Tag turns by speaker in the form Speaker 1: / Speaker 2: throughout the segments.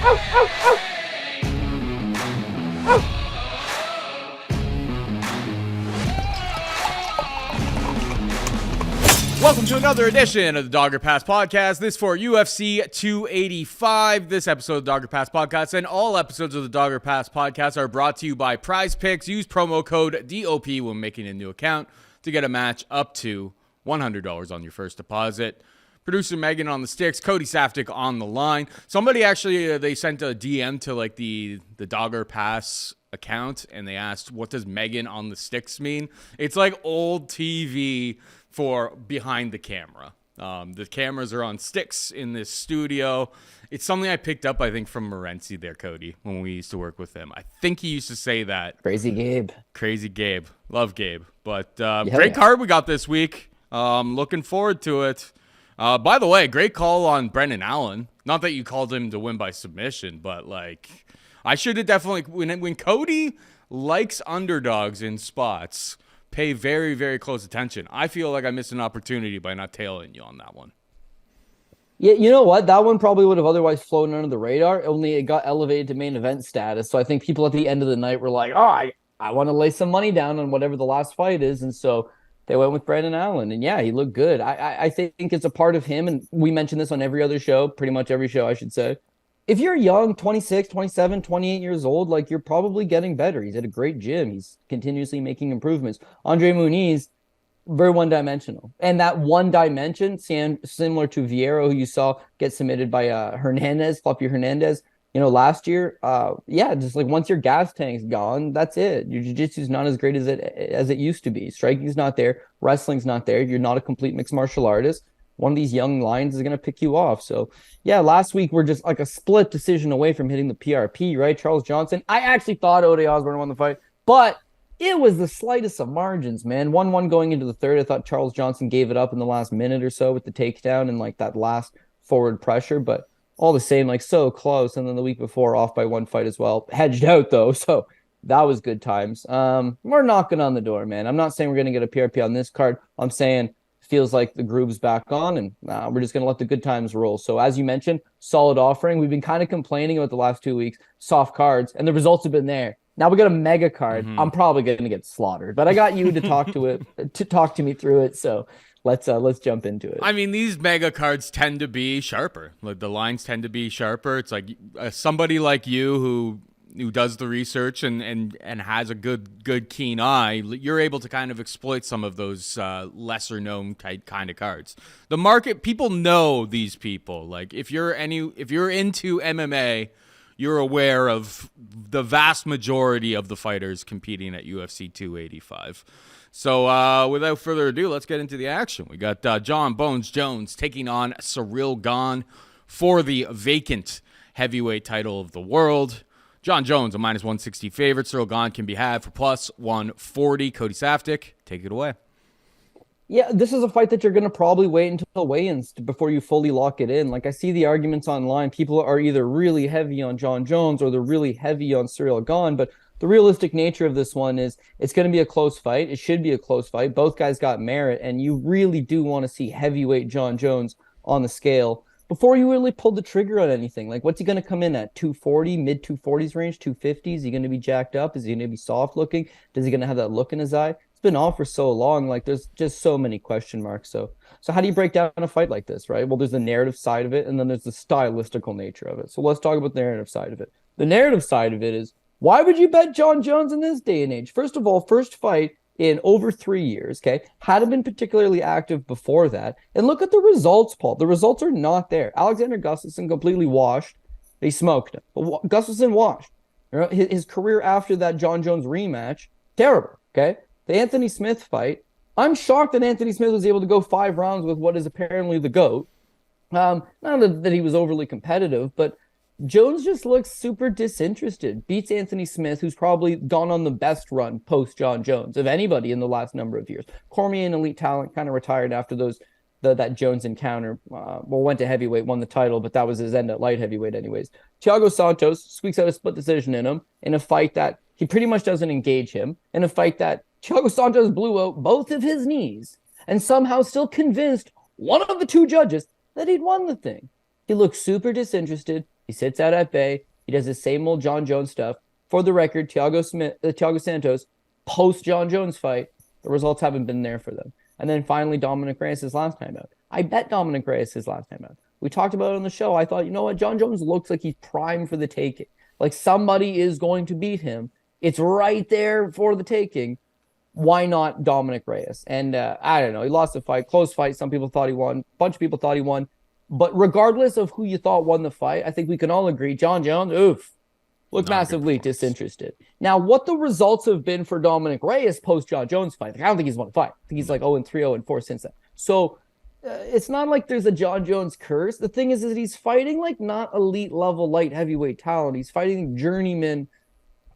Speaker 1: Welcome to another edition of the Dogger Pass Podcast. This for UFC 285. This episode of the Dogger Pass Podcast and all episodes of the Dogger Pass Podcast are brought to you by Prize Picks. Use promo code DOP when making a new account to get a match up to $100 on your first deposit. Producer Megan on the sticks, Cody Saftic on the line. Somebody actually, they sent a DM to like the Dogger Pass account and they asked, what does Megan on the sticks mean? It's like old TV for behind the camera. The cameras are on sticks in this studio. It's something I picked up, I think, from Morency there, Cody, when we used to work with him. I think he used to say that.
Speaker 2: Crazy Gabe.
Speaker 1: Crazy Gabe. Love Gabe. But great card we got this week. Looking forward to it. By the way, great call on Brendan Allen. Not that you called him to win by submission, but like I should have definitely, when Cody likes underdogs in spots, pay very, very close attention. I feel like I missed an opportunity by not tailing you on that one.
Speaker 2: Yeah, you know what? That one probably would have otherwise flown under the radar, only it got elevated to main event status. So I think people at the end of the night were like, oh, I want to lay some money down on whatever the last fight is. And so they went with Brandon Allen. And yeah, he looked good. I think it's a part of him. And we mentioned this on every other show, pretty much every show, I should say. If you're young, 26, 27, 28 years old, like you're probably getting better. He's at a great gym. He's continuously making improvements. Andre Muniz, very one-dimensional. And that one dimension, similar to Vieira, who you saw get submitted by Floppy Hernandez, last year. Just like once your gas tank's gone, that's it. Your jiu-jitsu's not as great as it used to be. Striking's not there. Wrestling's not there. You're not a complete mixed martial artist. One of these young lions is going to pick you off. So, yeah, last week we're just like a split decision away from hitting the PRP, right? Charles Johnson. I actually thought Ode Osborne won the fight, but it was the slightest of margins, man. 1-1 going into the third. I thought Charles Johnson gave it up in the last minute or so with the takedown and like that last forward pressure, but all the same, like so close. And then the week before, off by one fight as well. Hedged out, though, so that was good times. We're knocking on the door, man. I'm not saying we're going to get a PRP on this card. I'm saying feels like the groove's back on, and we're just going to let the good times roll. So as you mentioned, solid offering. We've been kind of complaining about the last 2 weeks, soft cards, and the results have been there. Now we got a mega card. Mm-hmm. I'm probably going to get slaughtered, but I got you to talk to me through it. So let's jump into it.
Speaker 1: I mean, these mega cards tend to be sharper. Like the lines tend to be sharper. It's like somebody like you who does the research and has a good keen eye, you're able to kind of exploit some of those lesser known kind of cards. The market, people know these people. Like if you're into MMA, you're aware of the vast majority of the fighters competing at UFC 285. So without further ado, let's get into the action. We got Jon Bones Jones taking on Ciryl Gane for the vacant heavyweight title of the world. Jon Jones, a minus 160 favorite. Ciryl Gane can be had for plus 140. Cody Saftic, take it away.
Speaker 2: Yeah, this is a fight that you're going to probably wait until weigh-ins before you fully lock it in. Like I see the arguments online. People are either really heavy on Jon Jones or they're really heavy on Ciryl Gane. But the realistic nature of this one is it's going to be a close fight. It should be a close fight. Both guys got merit, and you really do want to see heavyweight Jon Jones on the scale before you really pull the trigger on anything. Like, what's he going to come in at? 240, mid 240s range, 250s? Is he going to be jacked up? Is he going to be soft looking? Is he going to have that look in his eye? It's been off for so long. Like, there's just so many question marks. So how do you break down a fight like this, right? Well, there's the narrative side of it, and then there's the stylistical nature of it. So let's talk about the narrative side of it. The narrative side of it is, why would you bet Jon Jones in this day and age? First of all, first fight in over 3 years, okay? Hadn't been particularly active before that. And look at the results, Paul. The results are not there. Alexander Gustafsson completely washed. They smoked him. But Gustafsson washed. You know, his career after that Jon Jones rematch, terrible, okay? The Anthony Smith fight, I'm shocked that Anthony Smith was able to go 5 rounds with what is apparently the GOAT. Not that he was overly competitive, but Jones just looks super disinterested. Beats Anthony Smith, who's probably gone on the best run post Jon Jones of anybody in the last number of years. Cormier, an elite talent, kind of retired after that Jones encounter. Went to heavyweight, won the title, but that was his end at light heavyweight anyways. Thiago Santos squeaks out a split decision in him in a fight that he pretty much doesn't engage him, in a fight that Thiago Santos blew out both of his knees and somehow still convinced one of the 2 judges that he'd won the thing. He looked super disinterested. He sits out at bay. He does the same old Jon Jones stuff. For the record, Thiago Santos, post Jon Jones fight, the results haven't been there for them. And then finally, Dominic Reyes' last time out. I bet Dominic Reyes' last time out. We talked about it on the show. I thought, you know what? Jon Jones looks like he's primed for the taking. Like somebody is going to beat him. It's right there for the taking. Why not Dominic Reyes? And I don't know. He lost the fight. Close fight. Some people thought he won. A bunch of people thought he won. But regardless of who you thought won the fight, I think we can all agree Jon Jones, looked massively disinterested. Now, what the results have been for Dominic Reyes post Jon Jones fight, like, I don't think he's won a fight. I think he's like 0-3, 0-4 since then. So it's not like there's a Jon Jones curse. The thing is that he's fighting like not elite level light heavyweight talent. He's fighting journeyman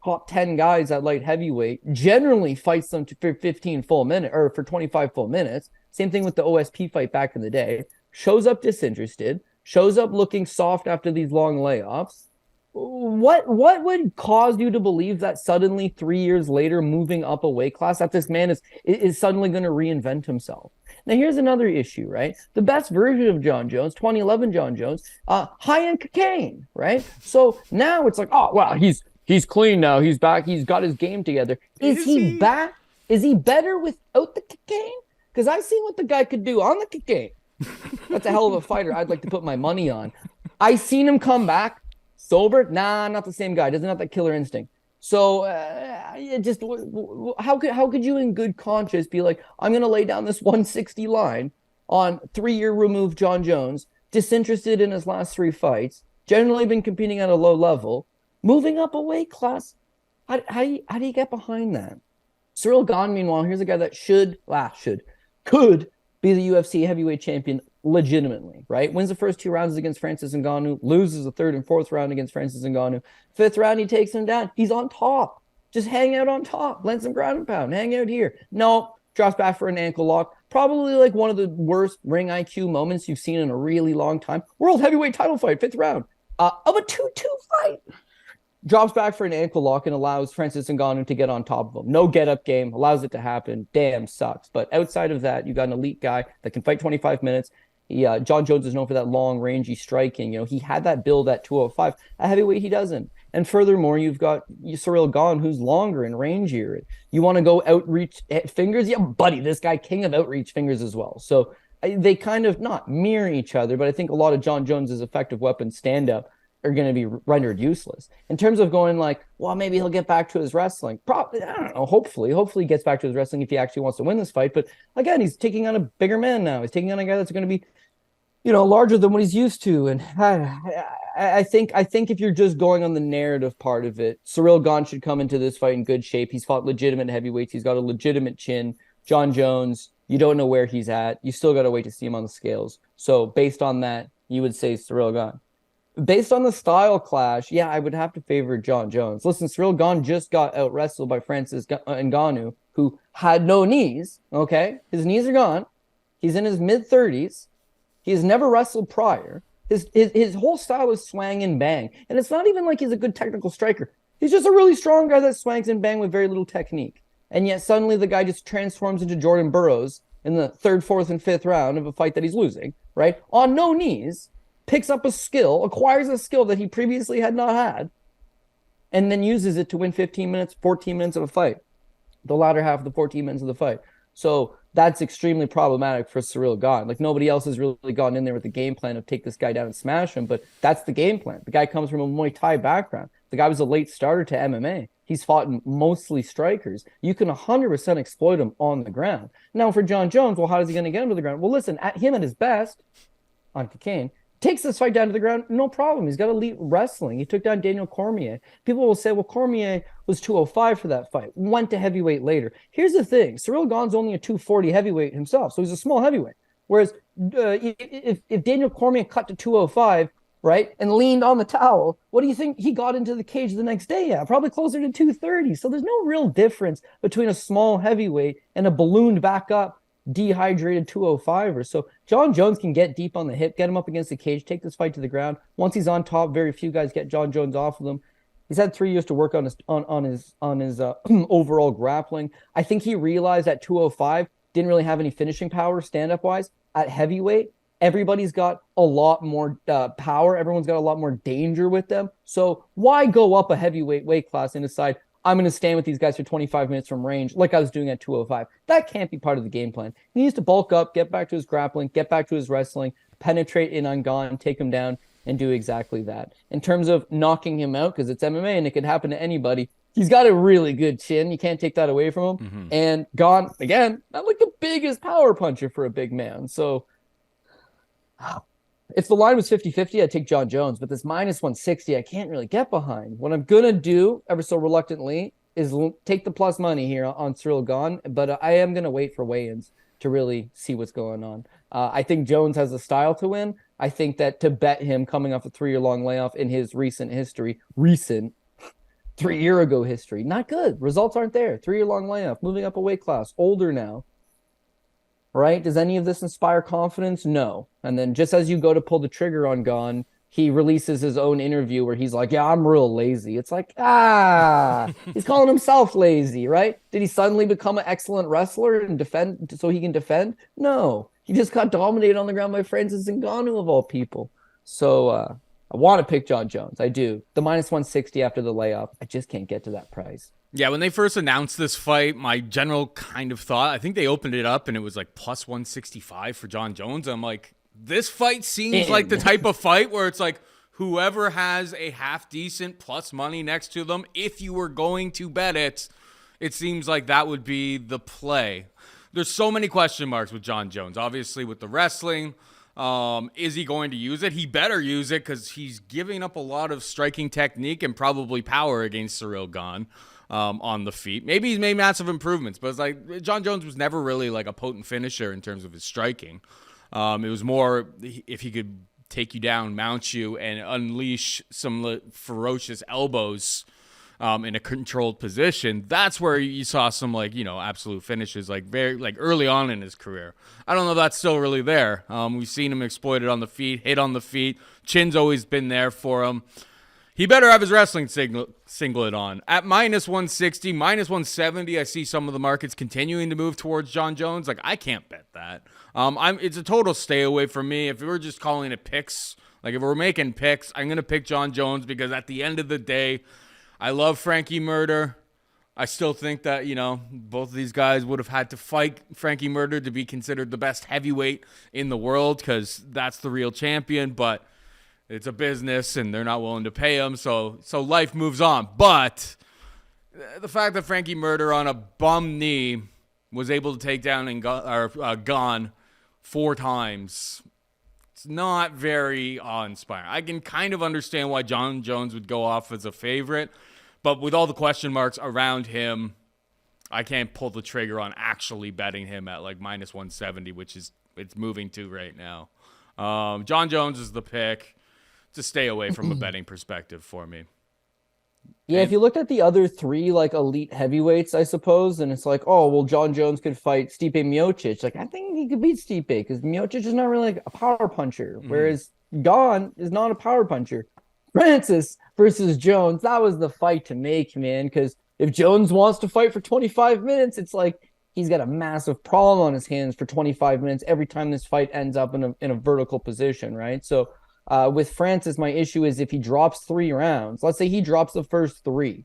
Speaker 2: top 10 guys at light heavyweight, generally fights them for 15 full minutes or for 25 full minutes. Same thing with the OSP fight back in the day. Shows up disinterested, shows up looking soft after these long layoffs. What would cause you to believe that suddenly 3 years later, moving up a weight class, that this man is suddenly going to reinvent himself? Now, here's another issue, right? The best version of Jon Jones, 2011 Jon Jones, high-end cocaine, right? So now it's like, oh, wow, he's clean now. He's back. He's got his game together. Is he back? Is he better without the cocaine? Because I've seen what the guy could do on the cocaine. That's a hell of a fighter I'd like to put my money on. I seen him come back sober. Nah, not the same guy. Doesn't have that killer instinct. So how could you in good conscience be like, I'm going to lay down this 160 line on 3-year removed Jon Jones, disinterested in his last 3 fights, generally been competing at a low level, moving up a weight class? How do you get behind that? Ciryl Gane, meanwhile, here's a guy that could be the UFC heavyweight champion legitimately, right? Wins the first 2 rounds against Francis Ngannou, loses the 3rd and 4th round against Francis Ngannou. 5th round, he takes him down. He's on top. Just hang out on top. Land some ground and pound. Hang out here. No, drops back for an ankle lock. Probably like one of the worst ring IQ moments you've seen in a really long time. World heavyweight title fight, 5th round of a 2-2 fight. Drops back for an ankle lock and allows Francis Ngannou to get on top of him. No get-up game. Allows it to happen. Damn, sucks. But outside of that, you got an elite guy that can fight 25 minutes. Jon Jones is known for that long, rangy striking. You know, he had that build at 205. At heavyweight, he doesn't. And furthermore, you've got Ciryl Gane, who's longer and rangier. You want to go outreach fingers? Yeah, buddy, this guy, king of outreach fingers as well. So they kind of not mirror each other, but I think a lot of Jon Jones's effective weapons stand-up are going to be rendered useless. In terms of going like, well, maybe he'll get back to his wrestling. Probably, I don't know, hopefully he gets back to his wrestling if he actually wants to win this fight. But again, he's taking on a bigger man now. He's taking on a guy that's going to be, larger than what he's used to. And I think if you're just going on the narrative part of it, Ciryl Gane should come into this fight in good shape. He's fought legitimate heavyweights. He's got a legitimate chin. Jon Jones, you don't know where he's at. You still got to wait to see him on the scales. So based on that, you would say Ciryl Gane. Based on the style clash, yeah, I would have to favor Jon Jones. Listen, Ciryl Gane just got out-wrestled by Francis Ngannou, who had no knees, okay? His knees are gone. He's in his mid-30s. He has never wrestled prior. His whole style is swang and bang. And it's not even like he's a good technical striker. He's just a really strong guy that swangs and bang with very little technique. And yet suddenly the guy just transforms into Jordan Burroughs in the 3rd, 4th, and 5th round of a fight that he's losing, right? On no knees. Picks up a skill, acquires a skill that he previously had not had, and then uses it to win 15 minutes, 14 minutes of a fight, the latter half of the 14 minutes of the fight. So that's extremely problematic for Ciryl Gane. Like, nobody else has really gone in there with the game plan of take this guy down and smash him, but that's the game plan. The guy comes from a Muay Thai background. The guy was a late starter to MMA. He's fought mostly strikers. You can 100% exploit him on the ground. Now, for Jon Jones, well, how is he going to get him to the ground? Well, listen, at his best, on cocaine, takes this fight down to the ground, no problem. He's got elite wrestling. He took down Daniel Cormier. People will say, well, Cormier was 205 for that fight, went to heavyweight later. Here's the thing. Ciryl Gane's only a 240 heavyweight himself, so he's a small heavyweight. Whereas if Daniel Cormier cut to 205, right, and leaned on the towel, what do you think he got into the cage the next day at? Probably closer to 230. So there's no real difference between a small heavyweight and a ballooned back up dehydrated 205er. So Jon Jones can get deep on the hip, get him up against the cage, take this fight to the ground. Once he's on top, very few guys get Jon Jones off of him. He's had 3 years to work on his overall grappling. I think he realized at 205 didn't really have any finishing power stand-up wise. At heavyweight, Everybody's got a lot more power. Everyone's got a lot more danger with them. So why go up a heavyweight weight class and decide I'm going to stand with these guys for 25 minutes from range like I was doing at 205? That can't be part of the game plan. He needs to bulk up, get back to his grappling, get back to his wrestling, penetrate in on Gane, take him down, and do exactly that. In terms of knocking him out, because it's MMA and it could happen to anybody, he's got a really good chin. You can't take that away from him. Mm-hmm. And Gane, again, not like the biggest power puncher for a big man. So if the line was 50-50, I'd take Jon Jones, but this minus 160, I can't really get behind. What I'm going to do, ever so reluctantly, is take the plus money here on Ciryl Gane, but I am going to wait for weigh-ins to really see what's going on. I think Jones has a style to win. I think that to bet him coming off a 3-year-long layoff in his recent 3-year-ago history, not good. Results aren't there. 3-year-long layoff, moving up a weight class, older now. Right? Does any of this inspire confidence? No. And then just as you go to pull the trigger on Gane, he releases his own interview where he's like, yeah, I'm real lazy. It's like, he's calling himself lazy, right? Did he suddenly become an excellent wrestler and defend so he can defend? No. He just got dominated on the ground by Francis Ngannou of all people. So I want to pick Jon Jones. I do. The minus 160 after the layoff, I just can't get to that price.
Speaker 1: Yeah, when they first announced this fight, my general kind of thought, I think they opened it up and it was like plus 165 for Jon Jones. I'm like, this fight seems like the type of fight where it's like whoever has a half decent plus money next to them, if you were going to bet it, it seems like that would be the play. There's so many question marks with Jon Jones. Obviously with the wrestling, is he going to use it? He better use it because he's giving up a lot of striking technique and probably power against Ciryl Gane. On the feet. Maybe he's made massive improvements, but it's like Jon Jones was never really like a potent finisher in terms of his striking. It was more if he could take you down, mount you, and unleash some ferocious elbows in a controlled position. That's where you saw some absolute finishes very early on in his career. I don't know if that's still really there. We've seen him exploited on the feet, hit on the feet. Chin's always been there for him. He better have his wrestling singlet on. At minus 160, minus 170, I see some of the markets continuing to move towards Jon Jones. I can't bet that. It's a total stay away from me. If we're just calling it picks, if we're making picks, I'm going to pick Jon Jones because at the end of the day, I love Frankie Murder. I still think that, both of these guys would have had to fight Frankie Murder to be considered the best heavyweight in the world because that's the real champion, but it's a business, and they're not willing to pay him, so life moves on. But the fact that Frankie Murder on a bum knee was able to take down Gane 4 times, it's not very awe-inspiring. I can kind of understand why Jon Jones would go off as a favorite, but with all the question marks around him, I can't pull the trigger on actually betting him at minus 170, which is it's moving to right now. Jon Jones is the pick. To stay away from a betting perspective for me.
Speaker 2: Yeah, if you looked at the other 3 elite heavyweights, I suppose, and it's Jon Jones could fight Stipe Miocic. I think he could beat Stipe because Miocic is not really a power puncher, whereas Gane is not a power puncher. Francis versus Jones, that was the fight to make, man, because if Jones wants to fight for 25 minutes, it's he's got a massive problem on his hands for 25 minutes every time this fight ends up in a vertical position, right? So with Francis, my issue is if he drops 3 rounds, let's say he drops the first 3,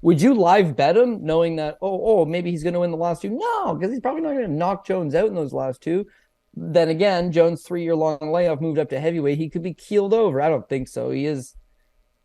Speaker 2: would you live bet him knowing that, maybe he's going to win the last 2? No, because he's probably not going to knock Jones out in those last 2. Then again, Jones' 3-year-long layoff moved up to heavyweight. He could be keeled over. I don't think so. He is.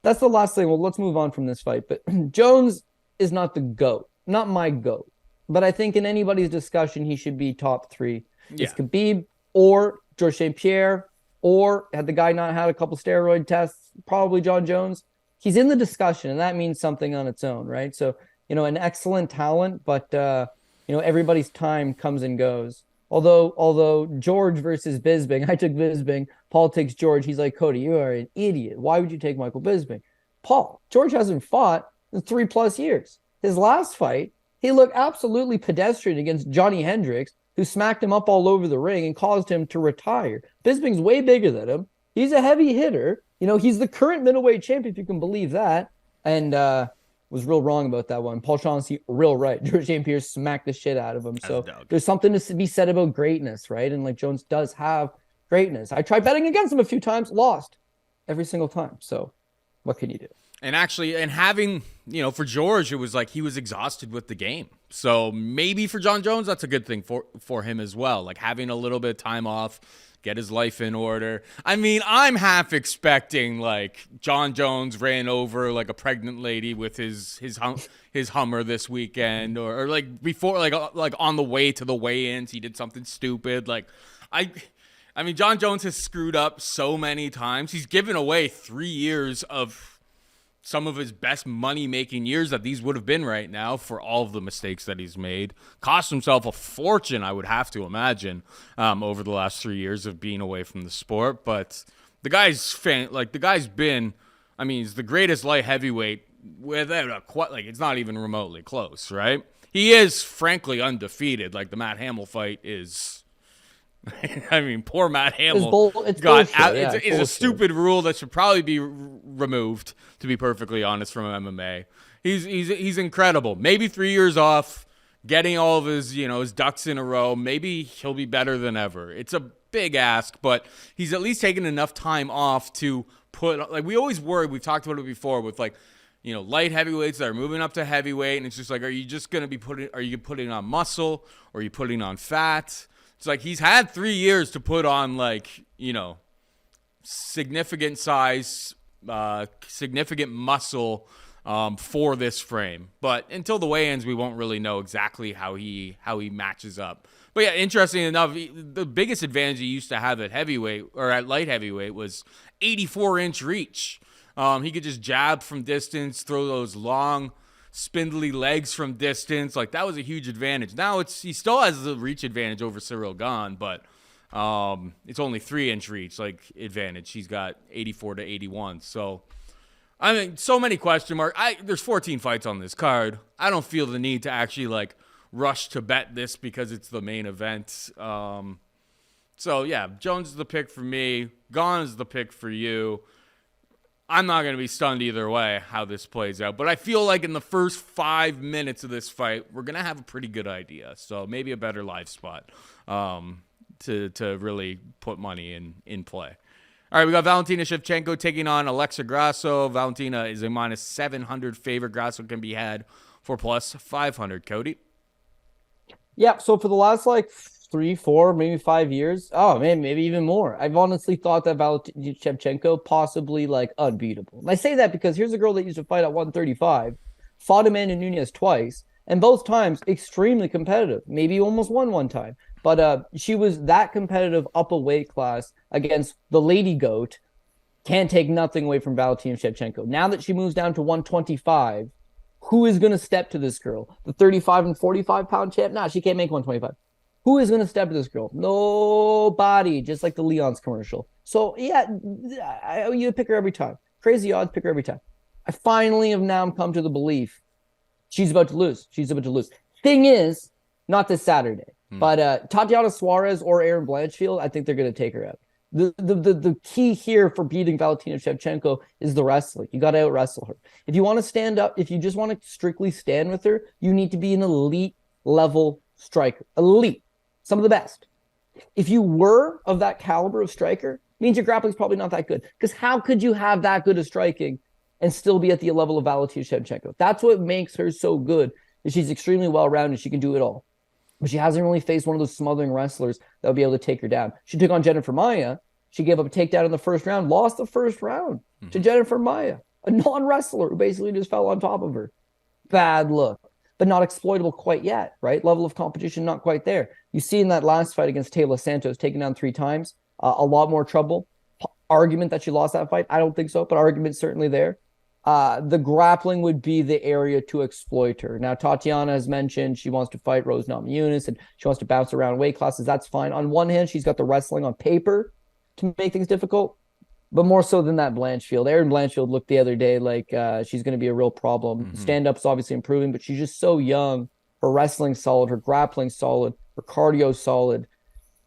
Speaker 2: That's the last thing. Well, let's move on from this fight. But Jones is not the GOAT, not my GOAT. But I think in anybody's discussion, he should be top 3. Yeah. It's Khabib or Georges St. Pierre. Or had the guy not had a couple steroid tests, probably Jon Jones. He's in the discussion, and that means something on its own, right? So, an excellent talent, but, everybody's time comes and goes. Although George versus Bisping, I took Bisping, Paul takes George. He's like, Cody, you are an idiot. Why would you take Michael Bisping? Paul, George hasn't fought in 3+ years. His last fight, he looked absolutely pedestrian against Johnny Hendricks, who smacked him up all over the ring and caused him to retire. Bisping's way bigger than him. He's a heavy hitter. He's the current middleweight champion, if you can believe that. And was real wrong about that one. Paul Shaughnessy, real right. Georges St. Pierre smacked the shit out of him. So there's something to be said about greatness, right? And Jones does have greatness. I tried betting against him a few times, lost every single time. So what can you do?
Speaker 1: And actually, and having, for George, it was like he was exhausted with the game. So maybe for Jon Jones, that's a good thing for him as well. Like having a little bit of time off, get his life in order. I mean, I'm half expecting like Jon Jones ran over like a pregnant lady with his Hummer this weekend, or like before, like on the way to the weigh-ins, he did something stupid. Like I mean, Jon Jones has screwed up so many times. He's given away 3 years of some of his best money-making years that these would have been right now for all of the mistakes that he's made. Cost himself a fortune, I would have to imagine, over the last 3 years of being away from the sport. But the guy's been, I mean, he's the greatest light heavyweight without it's not even remotely close, right? He is, frankly, undefeated. Like, the Matt Hamill fight is... I mean, poor Matt Hamill got out. It's a stupid rule that should probably be removed, to be perfectly honest, from MMA. He's incredible. Maybe 3 years off, getting all of his his ducks in a row. Maybe he'll be better than ever. It's a big ask, but he's at least taken enough time off to put. Like we always worry. We've talked about it before with light heavyweights that are moving up to heavyweight, and it's just like, are you just going to be putting on muscle, or are you putting on fat? It's like he's had 3 years to put on significant size, significant muscle for this frame. But until the weigh-ins, we won't really know exactly how he matches up. But yeah, interesting enough, the biggest advantage he used to have at heavyweight or at light heavyweight was 84-inch reach. He could just jab from distance, throw those long, spindly legs from distance. Like that was a huge advantage. Now he still has the reach advantage over Ciryl Gane, but it's only 3-inch reach advantage. He's got 84 to 81. So I mean, so many question marks. There's 14 fights on this card. I don't feel the need to actually rush to bet this because it's the main event. So yeah, Jones is the pick for me. Gane is the pick for you. I'm not going to be stunned either way how this plays out. But I feel like in the first 5 minutes of this fight, we're going to have a pretty good idea. So maybe a better live spot to really put money in play. All right, we got Valentina Shevchenko taking on Alexa Grasso. Valentina is a minus 700 favorite. Grasso can be had for plus 500. Cody?
Speaker 2: Yeah, so for the last 3, 4, maybe 5 years. Oh man, maybe even more. I've honestly thought that Valentina Shevchenko possibly unbeatable. And I say that because here's a girl that used to fight at 135, fought Amanda Nunes twice, and both times extremely competitive. Maybe almost won one time, but she was that competitive up a weight class against the Lady Goat. Can't take nothing away from Valentina Shevchenko. Now that she moves down to 125, who is going to step to this girl? The 35 and 45 pound champ? Nah, she can't make 125. Who is going to step to this girl? Nobody, just like the Leon's commercial. So, yeah, you pick her every time. Crazy odds, pick her every time. I finally have now come to the belief she's about to lose. Thing is, not this Saturday, but Tatiana Suarez or Erin Blanchfield, I think they're going to take her out. The key here for beating Valentina Shevchenko is the wrestling. You got to out-wrestle her. If you want to stand up, if you just want to strictly stand with her, you need to be an elite level striker. Elite. Some of the best. If you were of that caliber of striker, means your grappling's probably not that good. Because how could you have that good of striking and still be at the level of Valentina Shevchenko? That's what makes her so good, is she's extremely well-rounded. She can do it all. But she hasn't really faced one of those smothering wrestlers that will be able to take her down. She took on Jennifer Maia. She gave up a takedown in the first round, lost the first round to Jennifer Maia, a non-wrestler who basically just fell on top of her. Bad look. But not exploitable quite yet, right? Level of competition not quite there. You see in that last fight against Taylor Santos, taken down 3 times, a lot more trouble. Argument that she lost that fight? I don't think so, but argument certainly there. The grappling would be the area to exploit her. Now, Tatiana has mentioned she wants to fight Rose Namajunas and she wants to bounce around weight classes. That's fine. On one hand, she's got the wrestling on paper to make things difficult, but more so than that Blanchfield. Erin Blanchfield looked the other day like she's going to be a real problem. Stand-up's obviously improving, but she's just so young. Her wrestling's solid. Her grappling's solid. Her cardio's solid.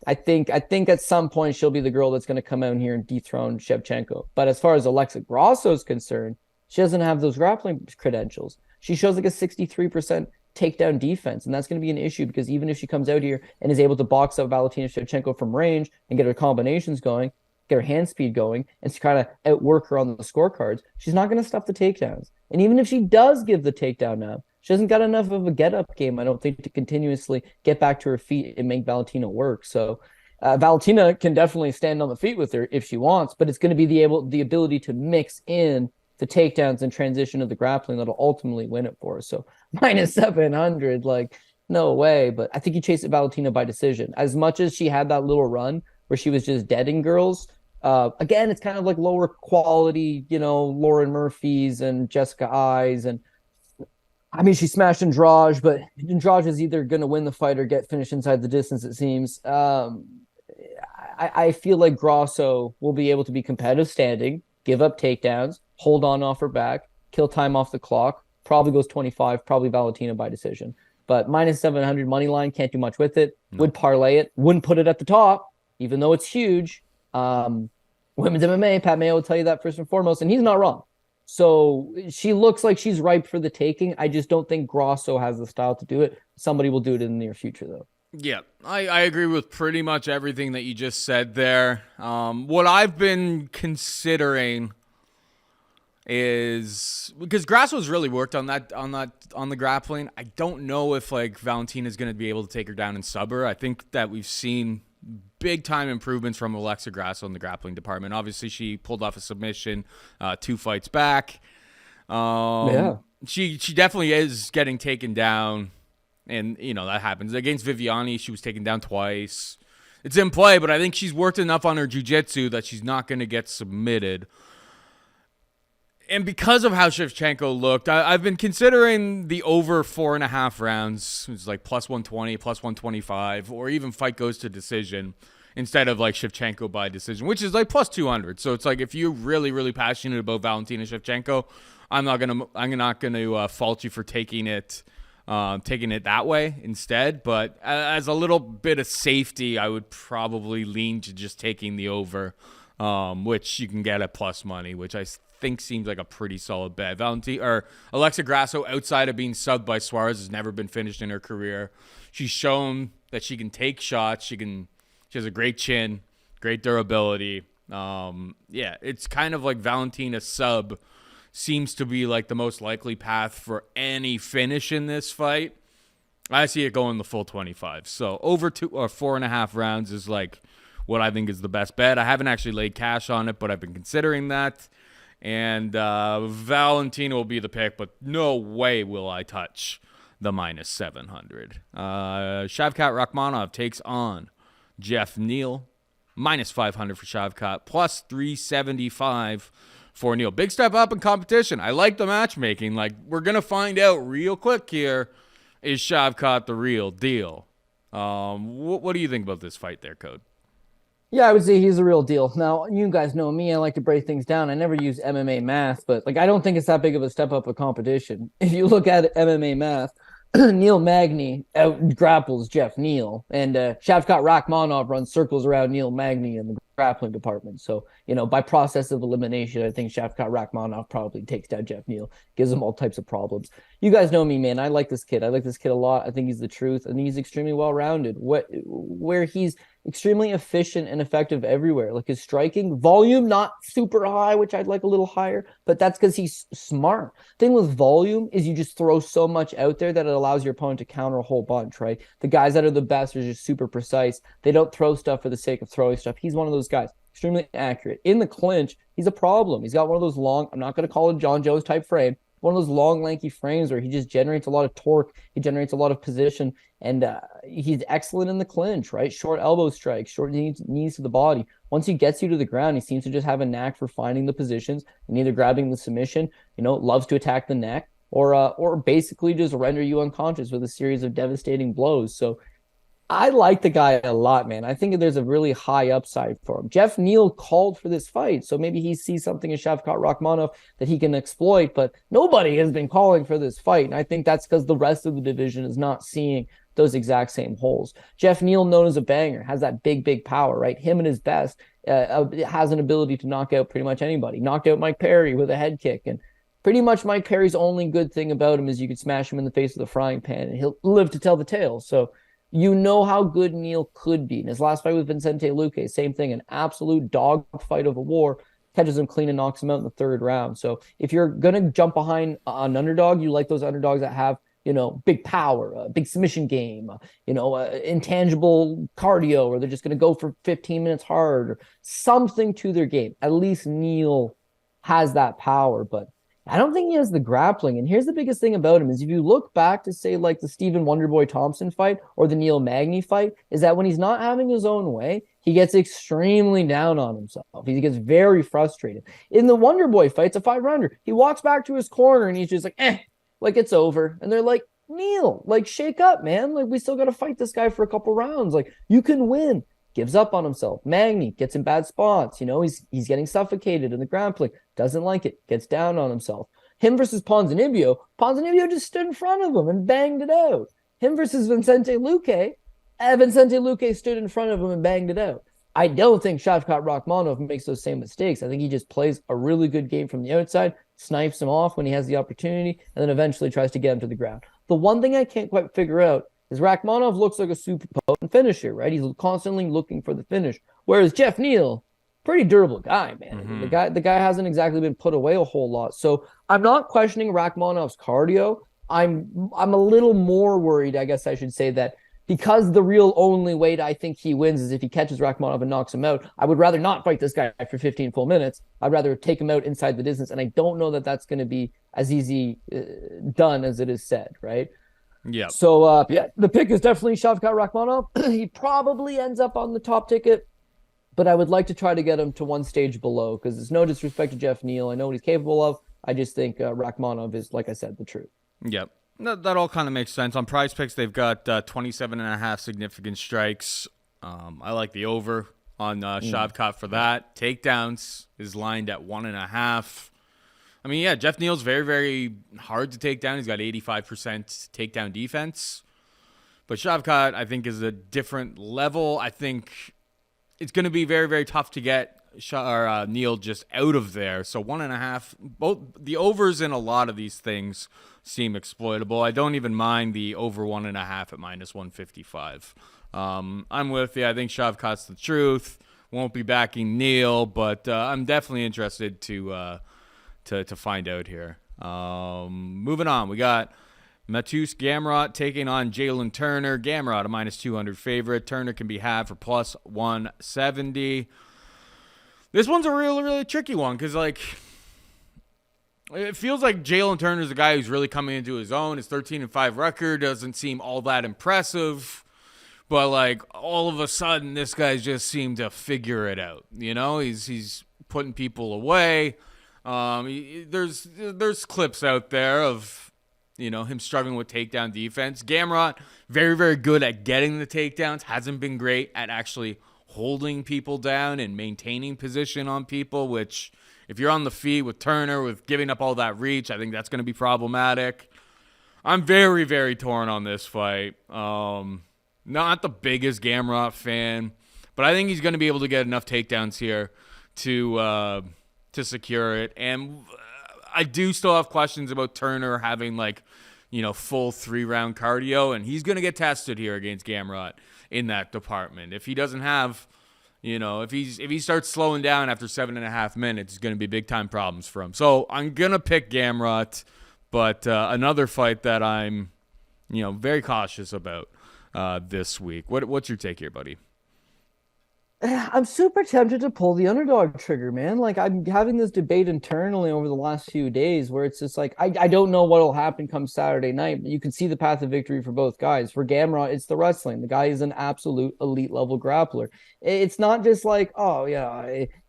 Speaker 2: I think at some point she'll be the girl that's going to come out here and dethrone Shevchenko. But as far as Alexa Grasso is concerned, she doesn't have those grappling credentials. She shows a 63% takedown defense. And that's going to be an issue because even if she comes out here and is able to box up Valentina Shevchenko from range and get her combinations going, get her hand speed going, and kind of outwork her on the scorecards, she's not going to stuff the takedowns. And even if she does give the takedown up, she hasn't got enough of a get-up game, I don't think, to continuously get back to her feet and make Valentina work. So Valentina can definitely stand on the feet with her if she wants, but it's going to be the ability to mix in the takedowns and transition to the grappling that'll ultimately win it for us. So minus 700, like, no way. But I think you chase Valentina by decision. As much as she had that little run where she was just deading girls, again, it's kind of like lower quality, Lauren Murphy's and Jessica Eyes. And I mean, she smashed Andrade, but Andrade is either going to win the fight or get finished inside the distance, it seems. I feel like Grasso will be able to be competitive standing, give up takedowns, hold on off her back, kill time off the clock, probably goes 25, probably Valentina by decision. But minus 700 money line, can't do much with it. No. Would parlay it, wouldn't put it at the top, even though it's huge. Women's MMA, Pat Mayo will tell you that first and foremost, and he's not wrong. So she looks like she's ripe for the taking. I just don't think Grasso has the style to do it. Somebody will do it in the near future, though.
Speaker 1: Yeah, I agree with pretty much everything that you just said there. What I've been considering is because Grasso's really worked on the grappling. I don't know if like Valentina's going to be able to take her down and sub her. I think that we've seen big time improvements from Alexa Grasso in the grappling department. Obviously, she pulled off a submission 2 fights back. She definitely is getting taken down. And, that happens. Against Viviane, she was taken down twice. It's in play, but I think she's worked enough on her jiu-jitsu that she's not going to get submitted. And because of how Shevchenko looked, I've been considering the over 4.5 rounds. It's like plus 120, plus 125, or even fight goes to decision instead of like Shevchenko by decision, which is like plus 200. So it's like if you're really, really passionate about Valentina Shevchenko, I'm not gonna fault you for taking it that way instead. But as a little bit of safety, I would probably lean to just taking the over, which you can get at plus money, which I think seems like a pretty solid bet. Alexa Grasso, outside of being subbed by Suarez, has never been finished in her career. She's shown that she can take shots. She has a great chin, great durability. It's kind of like Valentina sub seems to be like the most likely path for any finish in this fight. I see it going the full 25. So over 2 or 4.5 rounds is like what I think is the best bet. I haven't actually laid cash on it, but I've been considering that. And Valentina will be the pick, but no way will I touch the minus 700. Shavkat Rakhmonov takes on Geoff Neal. Minus 500 for Shavkat, plus 375 for Neal. Big step up in competition. I like the matchmaking. Like, we're going to find out real quick here, is Shavkat the real deal? What do you think about this fight there, Code?
Speaker 2: Yeah, I would say he's a real deal. Now, you guys know me. I like to break things down. I never use MMA math, but I don't think it's that big of a step up of competition. If you look at MMA math, Neil Magny out grapples Geoff Neal, and Shavkat Rakhmonov runs circles around Neil Magny in the grappling department. So, by process of elimination, I think Shavkat Rakhmonov probably takes down Geoff Neal, gives him all types of problems. You guys know me, man. I like this kid. I like this kid a lot. I think he's the truth. I think he's extremely well-rounded. Where he's extremely efficient and effective everywhere. Like his striking volume, not super high, which I'd like a little higher, but that's because he's smart. Thing with volume is you just throw so much out there that it allows your opponent to counter a whole bunch, right? The guys that are the best are just super precise. They don't throw stuff for the sake of throwing stuff. He's one of those guys, extremely accurate. In the clinch, he's a problem. He's got one of those long, I'm not going to call it John Jones type frame, one of those long, lanky frames where he just generates a lot of torque. He generates a lot of position, and he's excellent in the clinch, right? Short elbow strikes, short knees to the body. Once he gets you to the ground, he seems to just have a knack for finding the positions and either grabbing the submission, loves to attack the neck, or basically just render you unconscious with a series of devastating blows. So I like the guy a lot, man. I think there's a really high upside for him. Geoff Neal called for this fight, so maybe he sees something in Shavkat Rakhmonov that he can exploit, but nobody has been calling for this fight, and I think that's because the rest of the division is not seeing those exact same holes. Geoff Neal, known as a banger, has that big power, right? Him and his best has an ability to knock out pretty much anybody. Knocked out Mike Perry with a head kick, and Pretty much Mike Perry's only good thing about him is you could smash him in the face with a frying pan and he'll live to tell the tale. So you know how good Neal could be. In his last fight with Vicente Luque, same thing, an absolute dog fight of a war, catches him clean and knocks him out in the third round. So if you're going to jump behind an underdog, you like those underdogs that have, big power, big submission game, intangible cardio, or they're just going to go for 15 minutes hard or something to their game. At least Neal has that power, but I don't think he has the grappling. And here's the biggest thing about him is if you look back to say like the Stephen Wonderboy Thompson fight or the Neil Magny fight, is that when he's not having his own way, he gets extremely down on himself. He gets very frustrated. In the Wonderboy fight, it's a 5-rounder. He walks back to his corner and he's just like, like it's over. And they're like, Neal, like shake up, man. Like we still got to fight this guy for a couple rounds. Like you can win. Gives up on himself. Magny gets in bad spots. He's getting suffocated in the grappling. Doesn't like it. Gets down on himself. Him versus Ponzinibbio. Ponzinibbio just stood in front of him and banged it out. Him versus Vicente Luque. Vicente Luque stood in front of him and banged it out. I don't think Shavkat Rakhmonov makes those same mistakes. I think he just plays a really good game from the outside, snipes him off when he has the opportunity, and then eventually tries to get him to the ground. The one thing I can't quite figure out is Rakhmonov looks like a super potent finisher, right? He's constantly looking for the finish. Whereas Geoff Neal, pretty durable guy, man. Mm-hmm. The guy hasn't exactly been put away a whole lot. So I'm not questioning Rakhmonov's cardio. I'm a little more worried, I guess I should say, that because the real only way I think he wins is if he catches Rakhmonov and knocks him out. I would rather not fight this guy for 15 full minutes. I'd rather take him out inside the distance. And I don't know that that's going to be as easy done as it is said, right?
Speaker 1: Yeah.
Speaker 2: So, the pick is definitely Shavkat Rakhmonov. He probably ends up on the top ticket, but I would like to try to get him to one stage below because there's no disrespect to Geoff Neal. I know what he's capable of. I just think Rakhmonov is, like I said, the truth.
Speaker 1: Yep. That all kind of makes sense. On Prize Picks, they've got 27.5 significant strikes. I like the over on Shavkat for that. Takedowns is lined at 1.5. I mean, yeah, Geoff Neal's very, very hard to take down. He's got 85% takedown defense. But Shavkat, I think, is a different level. I think it's going to be very, very tough to get Neal just out of there. So 1.5, both the overs in a lot of these things seem exploitable. I don't even mind the over 1.5 at -155. I'm with you. I think Shavkat's the truth. Won't be backing Neal, but I'm definitely interested to find out here. Moving on, we got Mateusz Gamrot taking on Jalin Turner. Gamrot, a -200 favorite. Turner can be had for +170. This one's a really, really tricky one because, it feels like Jalin Turner's a guy who's really coming into his own. His 13-5 record doesn't seem all that impressive. But, all of a sudden, this guy just seemed to figure it out. He's putting people away. There's clips out there of, him struggling with takedown defense. Gamrot, very, very good at getting the takedowns. Hasn't been great at actually holding people down and maintaining position on people, which if you're on the feet with Turner, with giving up all that reach, I think that's going to be problematic. I'm very, very torn on this fight. Not the biggest Gamrot fan, but I think he's going to be able to get enough takedowns here to secure it. And I do still have questions about Turner having full 3-round cardio, and he's going to get tested here against Gamrot in that department. If he doesn't have, if he starts slowing down after 7.5 minutes, it's going to be big time problems for him. So I'm going to pick Gamrot, but another fight that I'm, very cautious about this week. What's your take here, buddy?
Speaker 2: I'm super tempted to pull the underdog trigger, man. I'm having this debate internally over the last few days where it's just I don't know what will happen come Saturday night, but you can see the path of victory for both guys. For Gamrot, it's the wrestling. The guy is an absolute elite level grappler. It's not just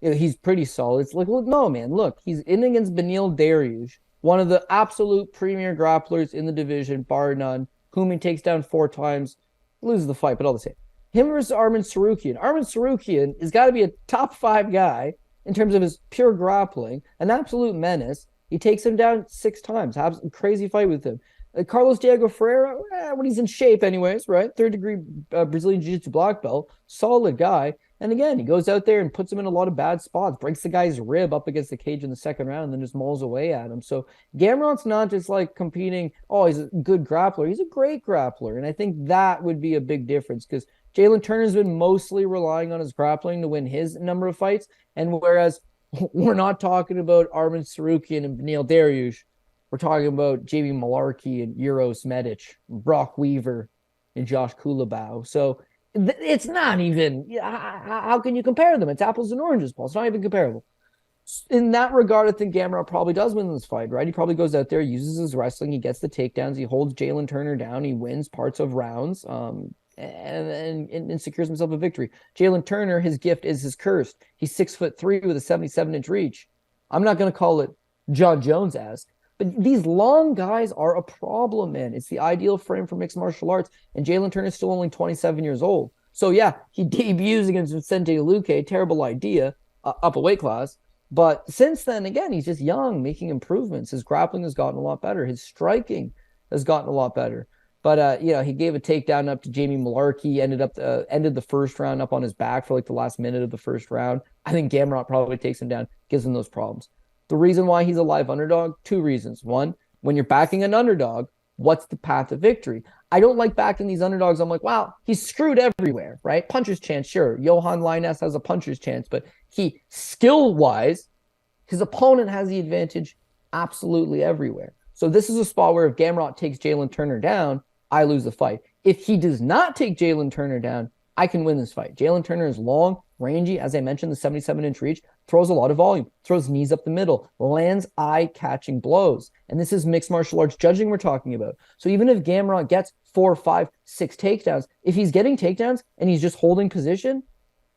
Speaker 2: he's pretty solid. It's no, man, look, he's in against Beneil Dariush, one of the absolute premier grapplers in the division, bar none, whom he takes down 4 times, loses the fight, but all the same. Him versus Arman Tsarukyan. Arman Tsarukyan has got to be a top 5 guy in terms of his pure grappling, an absolute menace. He takes him down 6 times. Have a crazy fight with him. Carlos Diego Ferreira, when he's in shape anyways, right? 3rd degree Brazilian Jiu-Jitsu black belt, solid guy. And again, he goes out there and puts him in a lot of bad spots, breaks the guy's rib up against the cage in the second round, and then just mauls away at him. So Gamrot's not just like competing, oh, he's a good grappler. He's a great grappler. And I think that would be a big difference because Jalin Turner's been mostly relying on his grappling to win his number of fights. And whereas we're not talking about Arman Tsarukyan and Neal Dariush, we're talking about Jamie Malarkey and Uros Medic, Brock Weaver and Josh Kulabau. So it's not even, how can you compare them? It's apples and oranges, Paul. It's not even comparable. In that regard, I think Gamrot probably does win this fight, right? He probably goes out there, uses his wrestling, he gets the takedowns, he holds Jalin Turner down, he wins parts of rounds, and secures himself a victory. Jalin Turner, his gift is his curse. He's 6'3" with a 77-inch reach. I'm not going to call it John Jones-esque, but these long guys are a problem, man. It's the ideal frame for mixed martial arts, and Jalin Turner is still only 27 years old. So yeah, he debuts against Vicente Luque, terrible idea, up a weight class. But since then, again, he's just young, making improvements. His grappling has gotten a lot better. His striking has gotten a lot better. But he gave a takedown up to Jamie Malarkey, ended the first round up on his back for like the last minute of the first round. I think Gamrot probably takes him down, gives him those problems. The reason why he's a live underdog, two reasons. One, when you're backing an underdog, what's the path to victory? I don't like backing these underdogs. I'm like, wow, he's screwed everywhere, right? Puncher's chance, sure. Johan Lines has a puncher's chance, but he, skill-wise, his opponent has the advantage absolutely everywhere. So this is a spot where if Gamrot takes Jalin Turner down, I lose the fight. If he does not take Jalin Turner down, I can win this fight. Jalin Turner is long, rangy, as I mentioned, the 77-inch reach, throws a lot of volume, throws knees up the middle, lands eye-catching blows. And this is mixed martial arts judging we're talking about. So even if Gamrot gets 4, 5, 6 takedowns, if he's getting takedowns and he's just holding position,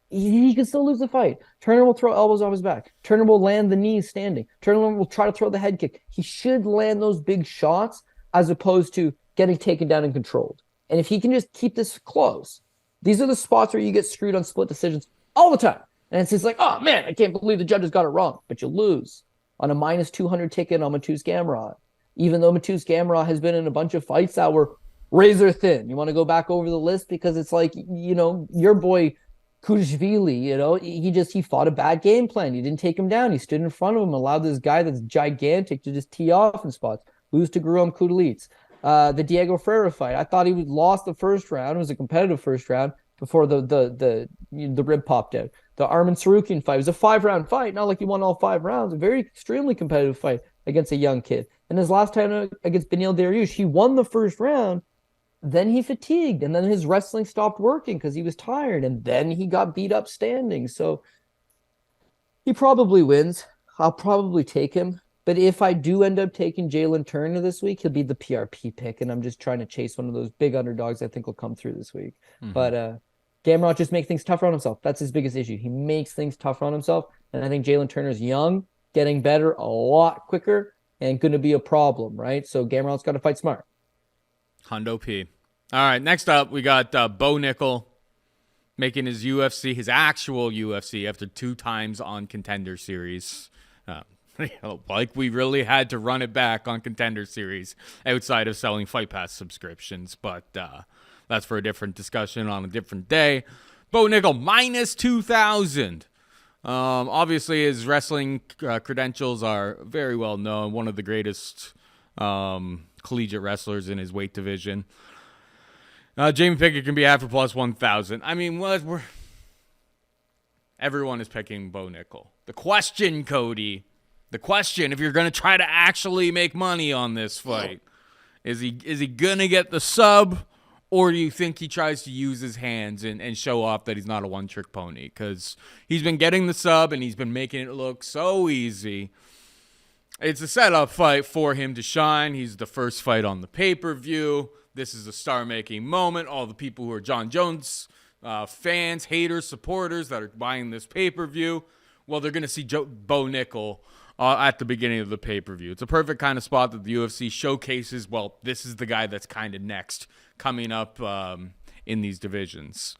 Speaker 2: he can still lose the fight. Turner will throw elbows off his back. Turner will land the knees standing. Turner will try to throw the head kick. He should land those big shots as opposed to getting taken down and controlled. And if he can just keep this close, these are the spots where you get screwed on split decisions all the time. And it's just like, oh man, I can't believe the judges got it wrong. But you lose on a minus 200 ticket on Mateusz Gamrot. Even though Mateusz Gamrot has been in a bunch of fights that were razor thin. You want to go back over the list because it's like, your boy Kudashvili, he fought a bad game plan. You didn't take him down. He stood in front of him, allowed this guy that's gigantic to just tee off in spots. Lose to Guram Kudalits. The Diego Ferreira fight, I thought he lost the first round. It was a competitive first round before the rib popped out. The Arman Tsarukyan fight was a 5-round fight, not like he won all 5 rounds. A very extremely competitive fight against a young kid. And his last time against Neal Dariush, he won the first round. Then he fatigued, and then his wrestling stopped working because he was tired, and then he got beat up standing. So he probably wins. I'll probably take him. But if I do end up taking Jalin Turner this week, he'll be the PRP pick, and I'm just trying to chase one of those big underdogs I think will come through this week. Mm-hmm. But Gamrot just makes things tougher on himself. That's his biggest issue. He makes things tougher on himself, and I think Jalin Turner's young, getting better a lot quicker, and going to be a problem, right? So Gamrot's got to fight smart.
Speaker 1: Hundo P. All right, next up, we got Bo Nickal making his actual UFC after 2 times on Contender Series. Like we really had to run it back on Contender Series outside of selling Fight Pass subscriptions, but that's for a different discussion on a different day. Bo Nickal, minus 2,000. Obviously, his wrestling credentials are very well known. One of the greatest collegiate wrestlers in his weight division. Jamie Pickett can be had for plus 1,000. I mean, everyone is picking Bo Nickal. The question, Cody, if you're going to try to actually make money on this fight, is he going to get the sub, or do you think he tries to use his hands and show off that he's not a one-trick pony? Because he's been getting the sub, and he's been making it look so easy. It's a setup fight for him to shine. He's the first fight on the pay-per-view. This is a star-making moment. All the people who are John Jones fans, haters, supporters that are buying this pay-per-view, well, they're going to see Bo Nickal at the beginning of the pay-per-view. It's a perfect kind of spot that the UFC showcases, well, this is the guy that's kind of next coming up in these divisions.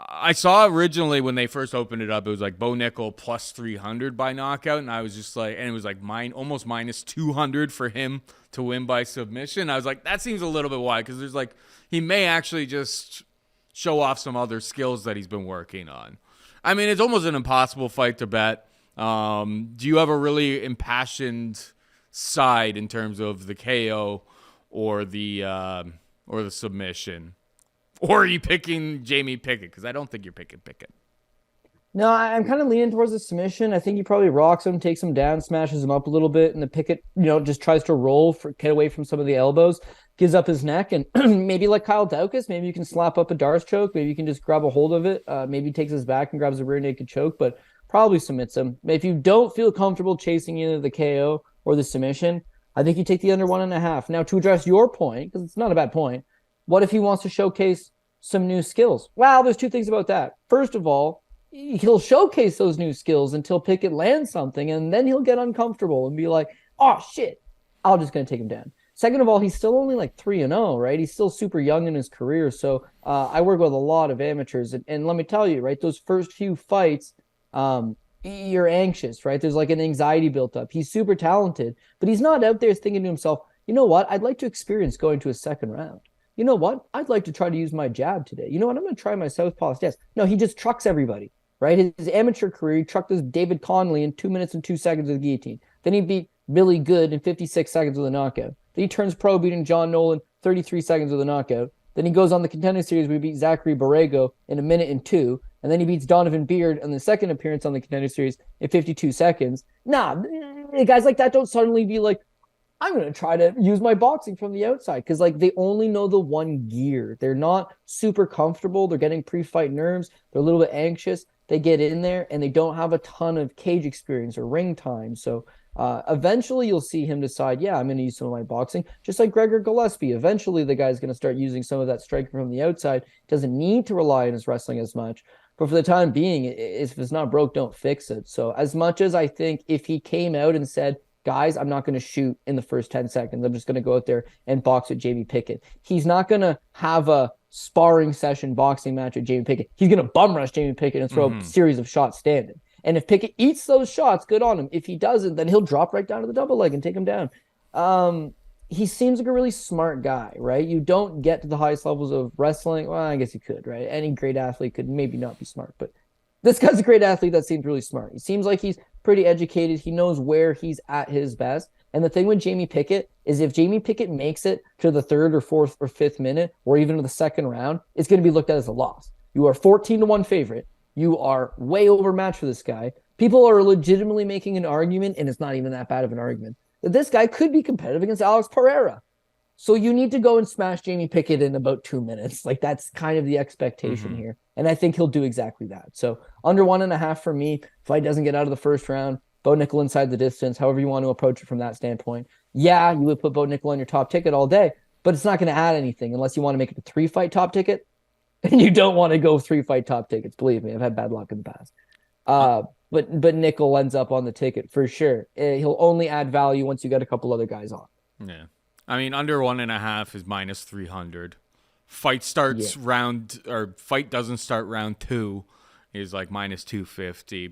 Speaker 1: I saw originally when they first opened it up, it was like Bo Nickal plus 300 by knockout, and I was just like, and it was like almost minus 200 for him to win by submission. I was like, that seems a little bit wide because there's like, he may actually just show off some other skills that he's been working on. I mean, it's almost an impossible fight to bet. Do you have a really impassioned side in terms of the KO or the submission? Or are you picking Jamie Pickett? Because I don't think you're picking Pickett.
Speaker 2: No, I'm kind of leaning towards the submission. I think he probably rocks him, takes him down, smashes him up a little bit, and the Pickett, just tries to roll, get away from some of the elbows, gives up his neck, and maybe like Kyle Daukaus, maybe you can slap up a Darce choke, maybe you can just grab a hold of it, maybe he takes his back and grabs a rear naked choke, but probably submits him. If you don't feel comfortable chasing either the KO or the submission, I think you take the under 1.5. Now, to address your point, because it's not a bad point, what if he wants to showcase some new skills? Well, there's two things about that. First of all, he'll showcase those new skills until Pickett lands something, and then he'll get uncomfortable and be like, oh, shit, I'm just going to take him down. Second of all, he's still only like 3-0, right? He's still super young in his career. So I work with a lot of amateurs. And let me tell you, right, those first few fights, you're anxious, right? There's like an anxiety built up. He's super talented, but he's not out there thinking to himself, you know what? I'd like to experience going to a second round. You know what? I'd like to try to use my jab today. You know what? I'm going to try my southpaw stance. No, he just trucks everybody. Right? His amateur career, he trucked this David Connolly in 2 minutes and 2 seconds with the guillotine. Then he beat Billy Good in 56 seconds with a knockout. Then he turns pro, beating John Nolan 33 seconds with a knockout. Then he goes on the Contender Series where he beat Zachary Borrego in 1 minute and 2. And then he beats Donovan Beard in the second appearance on the Contender Series in 52 seconds. Nah, guys like that don't suddenly be like, I'm going to try to use my boxing from the outside, because like they only know the one gear. They're not super comfortable. They're getting pre-fight nerves. They're a little bit anxious. They get in there and they don't have a ton of cage experience or ring time. So eventually you'll see him decide, yeah, I'm going to use some of my boxing, just like Gregor Gillespie. Eventually the guy's going to start using some of that striking from the outside. Doesn't need to rely on his wrestling as much. But for the time being, if it's not broke, don't fix it. So as much as I think if he came out and said, guys, I'm not going to shoot in the first 10 seconds, I'm just going to go out there and box with Jamie Pickett, he's not going to have a sparring session boxing match with Jamie Pickett. He's going to bum rush Jamie Pickett and throw a series of shots standing. And if Pickett eats those shots, good on him. If he doesn't, then he'll drop right down to the double leg and take him down. He seems like a really smart guy, right? You don't get to the highest levels of wrestling. Well, I guess you could, right? Any great athlete could maybe not be smart, but this guy's a great athlete that seems really smart. He seems like he's pretty educated. He knows where he's at his best. And the thing with Jamie Pickett is if Jamie Pickett makes it to the 3rd or 4th or 5th minute, or even to the second round, it's going to be looked at as a loss. You are 14-1 favorite. You are way overmatched for this guy. People are legitimately making an argument, and it's not even that bad of an argument, that this guy could be competitive against Alex Pereira. So you need to go and smash Jamie Pickett in about 2 minutes. Like, that's kind of the expectation here. And I think he'll do exactly that. So under 1.5 for me. Fight doesn't get out of the first round. Bo Nickal inside the distance, however you want to approach it from that standpoint. Yeah, you would put Bo Nickal on your top ticket all day, but it's not going to add anything unless you want to make it a 3-fight top ticket. And you don't want to go 3-fight top tickets. Believe me, I've had bad luck in the past. But Nickal ends up on the ticket for sure. He'll only add value once you get a couple other guys on.
Speaker 1: Yeah. I mean, under 1.5 is minus 300. Fight doesn't start round 2 is like minus 250.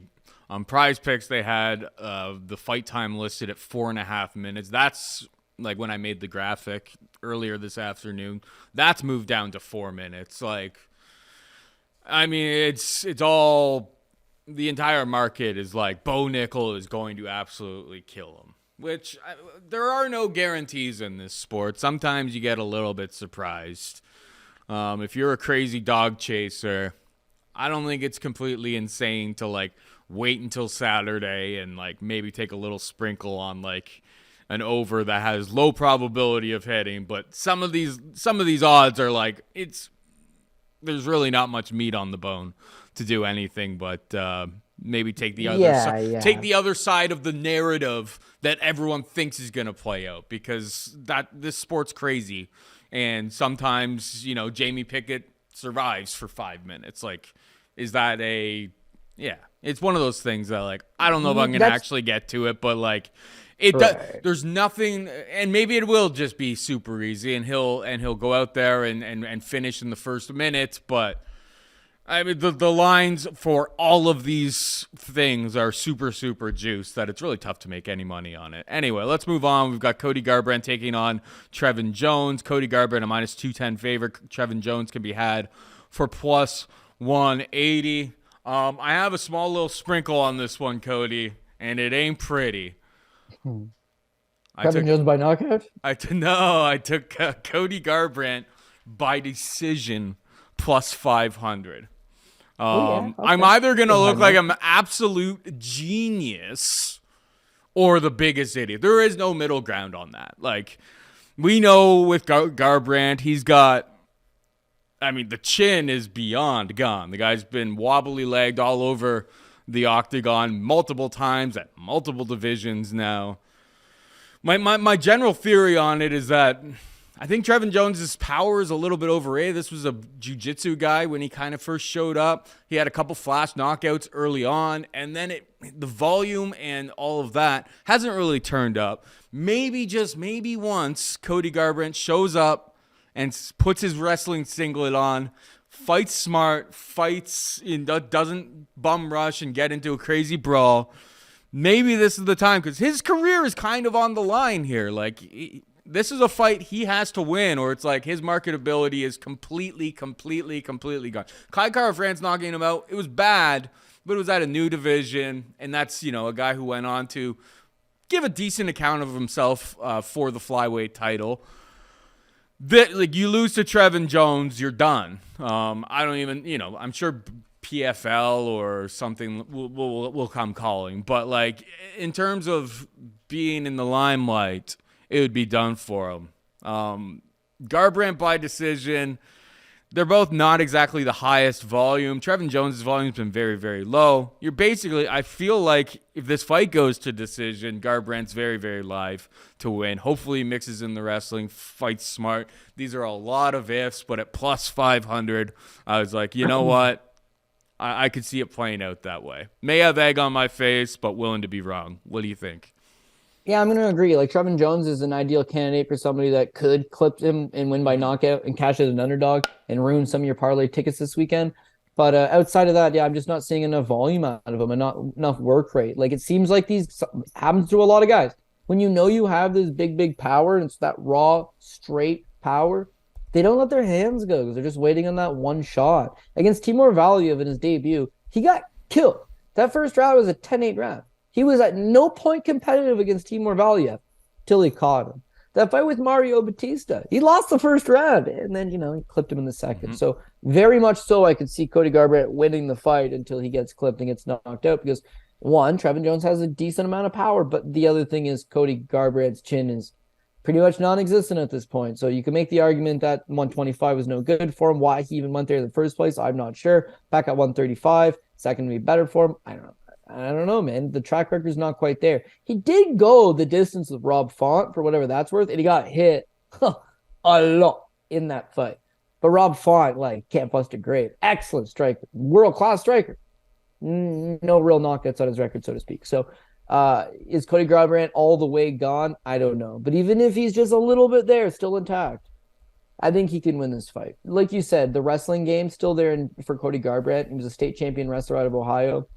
Speaker 1: On Prize Picks, they had the fight time listed at 4.5 minutes. That's like when I made the graphic earlier this afternoon. That's moved down to 4 minutes. Like, I mean, it's all, the entire market is like Bo Nickal is going to absolutely kill him. Which, there are no guarantees in this sport. Sometimes you get a little bit surprised. If you're a crazy dog chaser, I don't think it's completely insane to like wait until Saturday and like maybe take a little sprinkle on like an over that has low probability of hitting. But some of these odds are like, there's really not much meat on the bone to do anything but maybe take the other take the other side of the narrative that everyone thinks is going to play out, because this sport's crazy, and sometimes Jamie Pickett survives for 5 minutes. Like, is that it's one of those things that like I don't know if I'm going to actually get to it, but like there's nothing, and maybe it will just be super easy, and he'll go out there and finish in the first minute, but I mean, the lines for all of these things are super, super juiced that it's really tough to make any money on it. Anyway, let's move on. We've got Cody Garbrandt taking on Trevin Jones. Cody Garbrandt, a minus 210 favorite. Trevin Jones can be had for plus 180. I have a small little sprinkle on this one, Cody, and it ain't pretty.
Speaker 2: Trevin Jones by knockout?
Speaker 1: I took Cody Garbrandt by decision plus 500.
Speaker 2: Okay.
Speaker 1: I'm either going to look like I'm an absolute genius or the biggest idiot. There is no middle ground on that. Like, we know with Garbrandt, he's got, the chin is beyond gone. The guy's been wobbly-legged all over the octagon multiple times at multiple divisions now. My general theory on it is that I think Trevin Jones' power is a little bit overrated. This was a jiu-jitsu guy when he kind of first showed up. He had a couple flash knockouts early on, and then the volume and all of that hasn't really turned up. Maybe once Cody Garbrandt shows up and puts his wrestling singlet on, fights smart, doesn't bum rush and get into a crazy brawl. Maybe this is the time, because his career is kind of on the line here. Like, this is a fight he has to win, or it's like his marketability is completely gone. Kai Kara-France's knocking him out. It was bad, but it was at a new division, and that's, a guy who went on to give a decent account of himself for the flyweight title. You lose to Trevin Jones, you're done. I don't even, I'm sure PFL or something will come calling. But, in terms of being in the limelight, it would be done for him. Garbrandt by decision. They're both not exactly the highest volume. Trevin Jones' volume has been very, very low. I feel like if this fight goes to decision, Garbrandt's very, very live to win. Hopefully he mixes in the wrestling, fights smart. These are a lot of ifs, but at plus 500, I was like, you know what? I could see it playing out that way. May have egg on my face, but willing to be wrong. What do you think?
Speaker 2: Yeah, I'm going to agree. Trevin Jones is an ideal candidate for somebody that could clip him and win by knockout and cash as an underdog and ruin some of your parlay tickets this weekend. But outside of that, I'm just not seeing enough volume out of him and not enough work rate. It seems like these happens to a lot of guys. When you have this big power and it's that raw, straight power, they don't let their hands go because they're just waiting on that one shot. Against Timur Valiev in his debut, he got killed. That first round was a 10-8 round. He was at no point competitive against Timur Valiev till he caught him. That fight with Mario Batista, he lost the first round, and then, he clipped him in the second. Mm-hmm. So very much so I could see Cody Garbrandt winning the fight until he gets clipped and gets knocked out because, one, Trevin Jones has a decent amount of power, but the other thing is Cody Garbrandt's chin is pretty much non-existent at this point. So you can make the argument that 125 was no good for him. Why he even went there in the first place, I'm not sure. Back at 135, is that going to be better for him? I don't know, man. The track record is not quite there. He did go the distance with Rob Font for whatever that's worth, and he got hit a lot in that fight. But Rob Font, can't bust a grave. Excellent striker. World-class striker. No real knockouts on his record, so to speak. So is Cody Garbrandt all the way gone? I don't know. But even if he's just a little bit there, still intact, I think he can win this fight. Like you said, the wrestling game's still there for Cody Garbrandt. He was a state champion wrestler out of Ohio.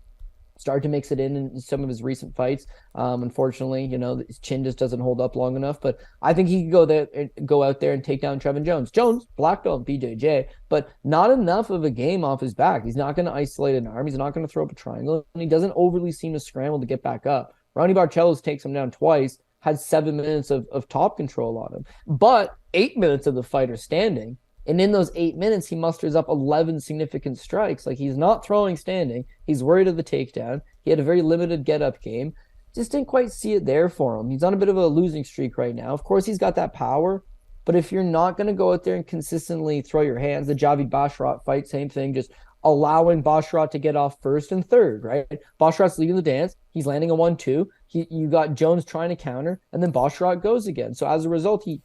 Speaker 2: Started to mix it in some of his recent fights. Unfortunately, his chin just doesn't hold up long enough. But I think he could go out there and take down Trevin Jones. Jones, black belt BJJ, but not enough of a game off his back. He's not going to isolate an arm. He's not going to throw up a triangle. And he doesn't overly seem to scramble to get back up. Ronnie Barcelos takes him down twice, had 7 minutes of top control on him. But 8 minutes of the fight are standing. And in those 8 minutes, he musters up 11 significant strikes. He's not throwing standing. He's worried of the takedown. He had a very limited get-up game. Just didn't quite see it there for him. He's on a bit of a losing streak right now. Of course, he's got that power. But if you're not going to go out there and consistently throw your hands, the Javid Basharat fight, same thing, just allowing Basharat to get off first and third, right? Basharat's leading the dance. He's landing a 1-2. You got Jones trying to counter, and then Basharat goes again. So as a result, he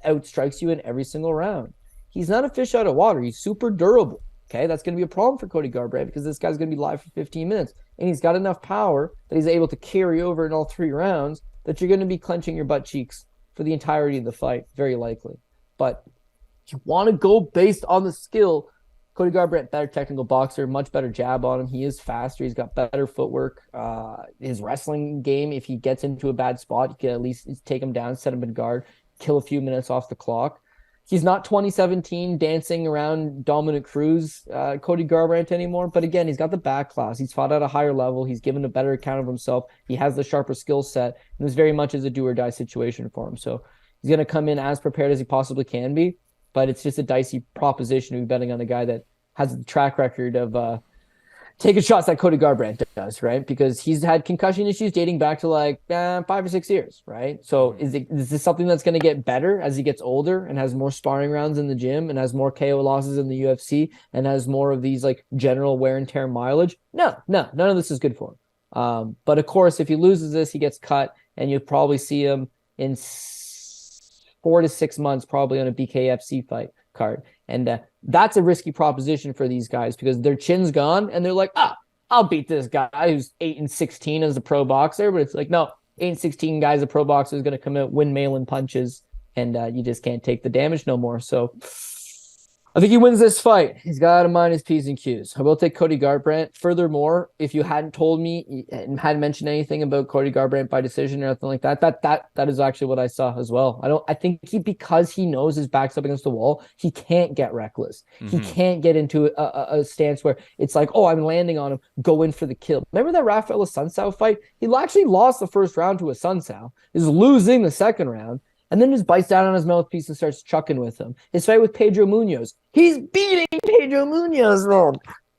Speaker 2: outstrikes you in every single round. He's not a fish out of water. He's super durable. Okay, that's going to be a problem for Cody Garbrandt because this guy's going to be live for 15 minutes. And he's got enough power that he's able to carry over in all 3 rounds that you're going to be clenching your butt cheeks for the entirety of the fight, very likely. But if you want to go based on the skill, Cody Garbrandt, better technical boxer, much better jab on him. He is faster. He's got better footwork. His wrestling game, if he gets into a bad spot, you can at least take him down, set him in guard, kill a few minutes off the clock. He's not 2017 dancing around Dominic Cruz, Cody Garbrandt anymore. But again, he's got the back class. He's fought at a higher level. He's given a better account of himself. He has the sharper skill set. And this very much is a do or die situation for him. So he's going to come in as prepared as he possibly can be. But it's just a dicey proposition to be betting on a guy that has a track record of taking shots that Cody Garbrandt does, right? Because he's had concussion issues dating back to like 5 or 6 years, right? So is this something that's going to get better as he gets older and has more sparring rounds in the gym and has more KO losses in the UFC and has more of these like general wear and tear mileage? No, none of this is good for him. But of course, if he loses this, he gets cut, and you'll probably see him in 4 to 6 months, probably on a BKFC fight card. And that's a risky proposition for these guys because their chin's gone and they're like, I'll beat this guy who's 8-16 as a pro boxer. But it's like, no, 8-16 guy's a pro boxer is going to come out, win mailing punches, and you just can't take the damage no more. So I think he wins this fight. He's got to mind his P's and Q's. I will take Cody Garbrandt. Furthermore, if you hadn't told me and hadn't mentioned anything about Cody Garbrandt by decision or anything like that, that is actually what I saw as well. I think because he knows his back's up against the wall, he can't get reckless. Mm-hmm. He can't get into a stance where it's like, oh, I'm landing on him, go in for the kill. Remember that Rafael Assunção fight? He actually lost the first round to Assunção, is losing the second round, and then just bites down on his mouthpiece and starts chucking with him. His fight with Pedro Munoz. He's beating Pedro Munoz, man.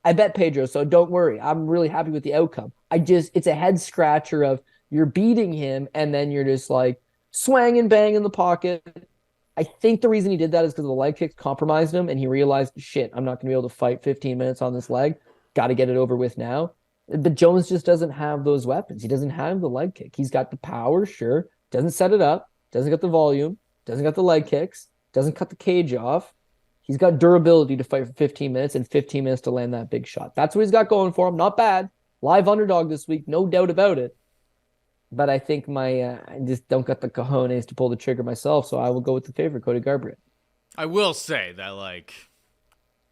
Speaker 2: I bet Pedro, so don't worry. I'm really happy with the outcome. It's a head scratcher of you're beating him and then you're just like swang and bang in the pocket. I think the reason he did that is because the leg kicks compromised him and he realized, shit, I'm not going to be able to fight 15 minutes on this leg. Got to get it over with now. But Jones just doesn't have those weapons. He doesn't have the leg kick. He's got the power, sure. Doesn't set it up. Doesn't get the volume, doesn't get the leg kicks, doesn't cut the cage off. He's got durability to fight for 15 minutes and 15 minutes to land that big shot. That's what he's got going for him. Not bad. Live underdog this week, no doubt about it. But I think I just don't got the cojones to pull the trigger myself, so I will go with the favorite, Cody Garbrandt.
Speaker 1: I will say that, like,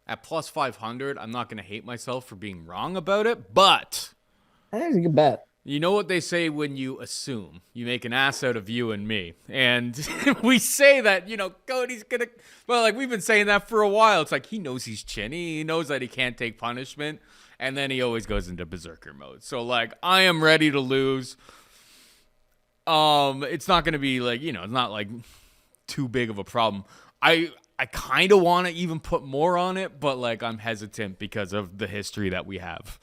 Speaker 1: at plus 500, I'm not going to hate myself for being wrong about it, but
Speaker 2: I think it's a good bet.
Speaker 1: You know what they say when you assume? You make an ass out of you and me. And we say that, Cody's going to... Well, like, we've been saying that for a while. It's like he knows he's chinny. He knows that he can't take punishment. And then he always goes into berserker mode. So, like, I am ready to lose. It's not going to be, like, it's not, like, too big of a problem. I kind of want to even put more on it, but, like, I'm hesitant because of the history that we have.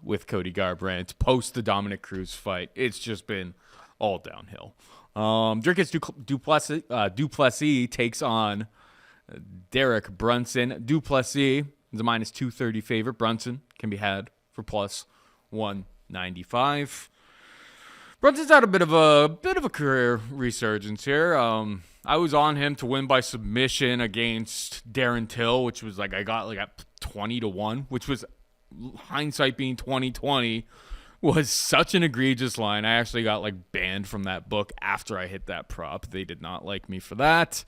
Speaker 1: With Cody Garbrandt post the Dominic Cruz fight. It's just been all downhill. Dricus Duplessis takes on Derek Brunson. Duplessis is a minus 230 favorite. Brunson can be had for plus 195. Brunson's had a bit of a career resurgence here. I was on him to win by submission against Darren Till, which was like I got like at 20-1, which was hindsight being 2020 was such an egregious line. I actually got like banned from that book after I hit that prop. They did not like me for that.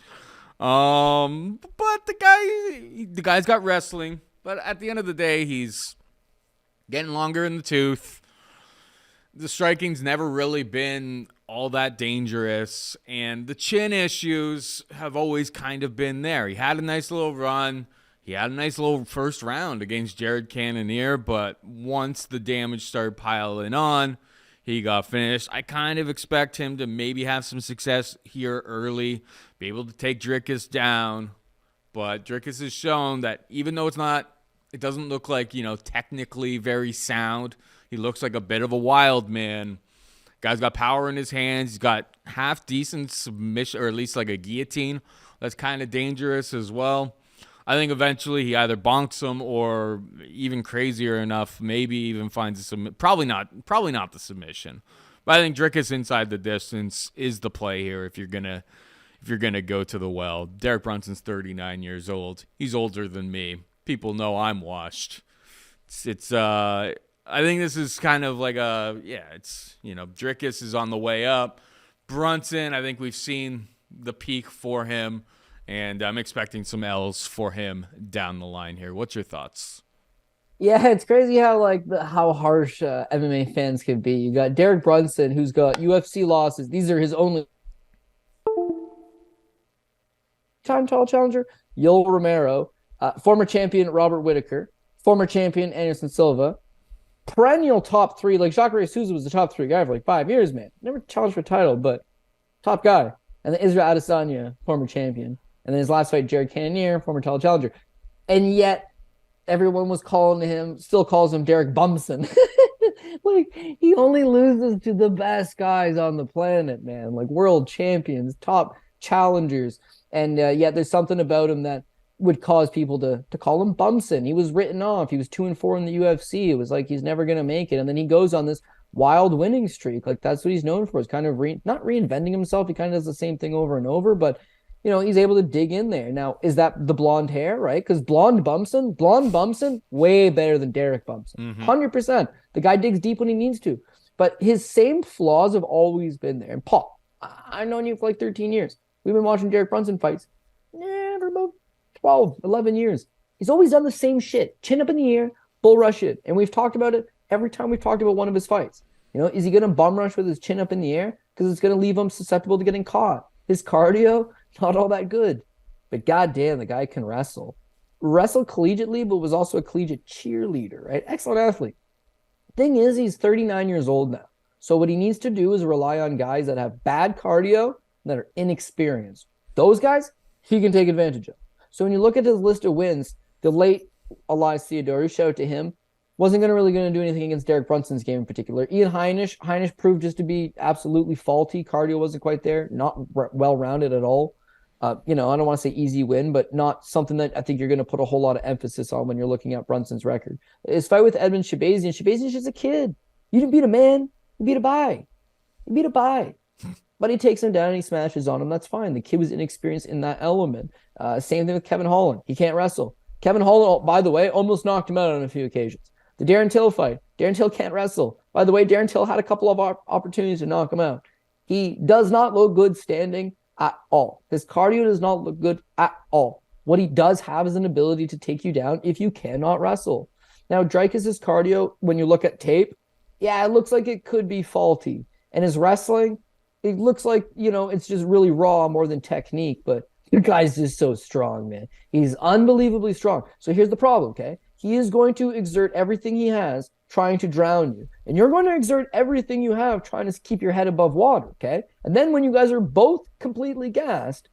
Speaker 1: But the guy's got wrestling. But at the end of the day, he's getting longer in the tooth. The striking's never really been all that dangerous, and the chin issues have always kind of been there. He had a nice little run. He had a nice little first round against Jared Cannonier, but once the damage started piling on, he got finished. I kind of expect him to maybe have some success here early, be able to take Dricus down. But Dricus has shown that even though it doesn't look like, technically very sound, he looks like a bit of a wild man. Guy's got power in his hands. He's got half decent submission, or at least like a guillotine. That's kind of dangerous as well. I think eventually he either bonks him or even crazier enough, maybe even finds a submission. Probably not the submission. But I think Dricus inside the distance is the play here if you're gonna go to the well. Derek Brunson's 39 years old. He's older than me. People know I'm washed. I think this is kind of like Dricus is on the way up. Brunson, I think we've seen the peak for him. And I'm expecting some L's for him down the line here. What's your thoughts?
Speaker 2: Yeah, it's crazy how harsh MMA fans can be. You got Derek Brunson, who's got UFC losses. These are his only time title challenger, Yoel Romero, former champion Robert Whittaker, former champion Anderson Silva, perennial top three. Like Jacare Souza was the top three guy for like 5 years, man. Never challenged for a title, but top guy. And then Israel Adesanya, former champion. And then his last fight, Jared Cannonier, former title challenger. And yet everyone was calling him, still calls him Derek Bumson. Like, he only loses to the best guys on the planet, man. Like world champions, top challengers. And yet there's something about him that would cause people to call him Bumson. He was written off. He was 2-4 in the UFC. It was like he's never going to make it. And then he goes on this wild winning streak. Like, that's what he's known for. Is kind of not reinventing himself. He kind of does the same thing over and over, but he's able to dig in there. Now, is that the blonde hair, right? Because blonde Bumson, way better than Derek Bumson. 100%. The guy digs deep when he needs to. But his same flaws have always been there. And Paul, I've known you for like 13 years. We've been watching Derek Brunson fights for about 12, 11 years. He's always done the same shit. Chin up in the air, bull rush it. And we've talked about it every time we've talked about one of his fights. Is he going to bum rush with his chin up in the air? Because it's going to leave him susceptible to getting caught. His cardio, not all that good. But goddamn, the guy can wrestle. Wrestled collegiately, but was also a collegiate cheerleader, right? Excellent athlete. Thing is, he's 39 years old now. So what he needs to do is rely on guys that have bad cardio, that are inexperienced. Those guys, he can take advantage of. So when you look at his list of wins, the late Elias Theodorou, shout out to him, wasn't going to do anything against Derek Brunson's game in particular. Ian Heinisch proved just to be absolutely faulty. Cardio wasn't quite there, not well-rounded at all. I don't want to say easy win, but not something that I think you're going to put a whole lot of emphasis on when you're looking at Brunson's record. His fight with Edmund Shabazian's just a kid. You didn't beat a man, you beat a bye. But he takes him down and he smashes on him. That's fine. The kid was inexperienced in that element. Same thing with Kevin Holland. He can't wrestle. Kevin Holland, by the way, almost knocked him out on a few occasions. The Darren Till fight. Darren Till can't wrestle. By the way, Darren Till had a couple of opportunities to knock him out. He does not look good standing at all. His cardio does not look good at all. What he does have is an ability to take you down if you cannot wrestle. Now, Dricus' cardio, when you look at tape, it looks like it could be faulty. And his wrestling, it looks like, it's just really raw more than technique. But the guy's just so strong, man. He's unbelievably strong. So here's the problem, okay? He is going to exert everything he has trying to drown you. And you're going to exert everything you have trying to keep your head above water, okay? And then when you guys are both completely gassed,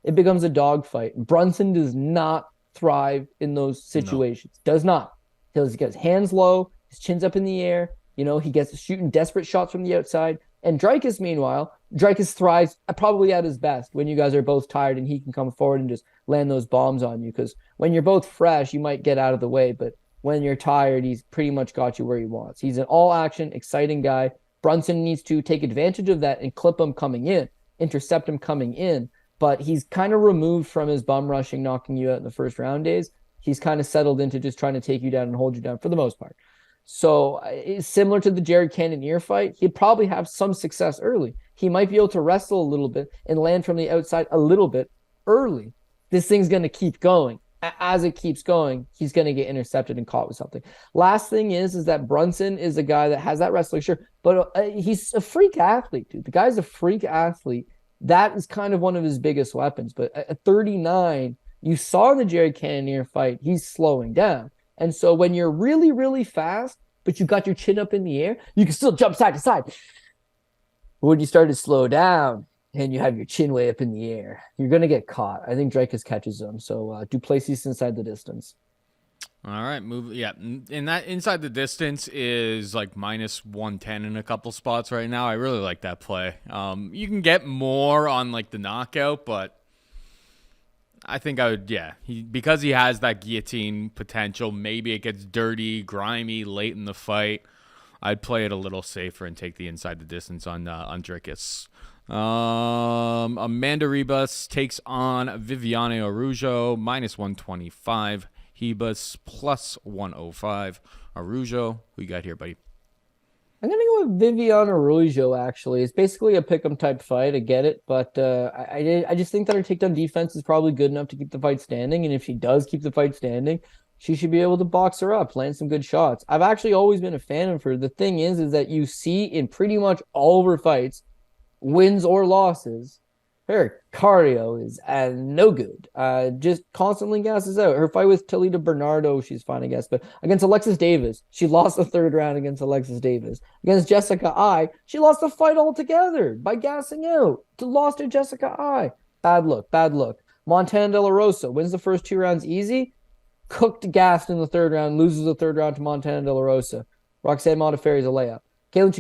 Speaker 2: it becomes a dogfight. Brunson does not thrive in those situations. No. Does not. He gets hands low, his chin's up in the air, he gets shooting desperate shots from the outside. And Dricus, meanwhile, thrives probably at his best when you guys are both tired and he can come forward and just land those bombs on you. Because when you're both fresh, you might get out of the way. But when you're tired, he's pretty much got you where he wants. He's an all-action, exciting guy. Brunson needs to take advantage of that and clip him coming in, intercept him coming in. But he's kind of removed from his bum rushing, knocking you out in the first round days. He's kind of settled into just trying to take you down and hold you down for the most part. So it's similar to the Jared Cannonier fight. He'd probably have some success early. He might be able to wrestle a little bit and land from the outside a little bit early. This thing's going to keep going. As it keeps going, he's going to get intercepted and caught with something. Last thing is that Brunson is a guy that has that wrestling, sure, but he's a freak athlete, dude. The guy's a freak athlete. That is kind of one of his biggest weapons. But at 39, you saw the Jared Cannonier fight. He's slowing down. And so when you're really, really fast, but you got your chin up in the air, you can still jump side to side. But when you start to slow down and you have your chin way up in the air, you're going to get caught. I think Dricus catches him. So do Plessis inside the distance.
Speaker 1: All right, move. Yeah, and that inside the distance is like minus 110 in a couple spots right now. I really like that play. You can get more on like the knockout, but I think I would, because he has that guillotine potential, maybe it gets dirty, grimy late in the fight. I'd play it a little safer and take the inside the distance on Dricus. Amanda Ribas takes on Viviane Araujo, minus 125. Ribas, plus 105. Araujo, who you got here, buddy?
Speaker 2: I'm going to go with Viviane Araujo, actually. It's basically a pick'em type fight. I get it. But I just think that her takedown defense is probably good enough to keep the fight standing. And if she does keep the fight standing, she should be able to box her up, land some good shots. I've actually always been a fan of her. The thing is that you see in pretty much all of her fights, wins or losses, Her cardio is no good. Just constantly gasses out. Her fight with Talita Bernardo, she's fine, I guess. But against Alexis Davis, she lost the third round against Alexis Davis. Against Jessica I, she lost the fight altogether by gassing out. Lost to Jessica I. Bad look, bad look. Montana De La Rosa wins the first 2 rounds easy. Cooked, gassed in the third round, loses the third round to Montana De La Rosa. Roxanne Modafferi's a layup. Kaylin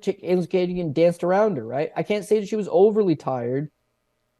Speaker 2: Chikagian danced around her, right? I can't say that she was overly tired,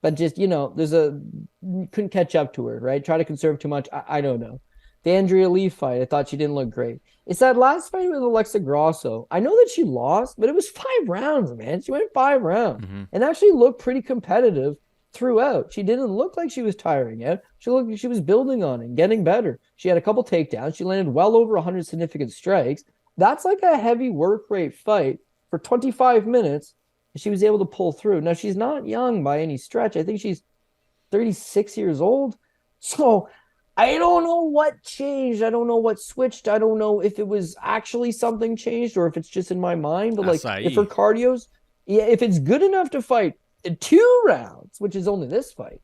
Speaker 2: but just, couldn't catch up to her, right? Try to conserve too much. I don't know. The Andrea Lee fight, I thought she didn't look great. It's that last fight with Alexa Grasso. I know that she lost, but it was 5 rounds, man. She went 5 rounds and actually looked pretty competitive throughout. She didn't look like she was tiring out. She looked like she was building on it, getting better. She had a couple takedowns. She landed well over 100 significant strikes. That's like a heavy work rate fight for 25 minutes. She was able to pull through. Now, she's not young by any stretch. I think she's 36 years old. So I don't know what changed. I don't know what switched. I don't know if it was actually something changed or if it's just in my mind. But like, if her cardio's, if it's good enough to fight 2 rounds, which is only this fight,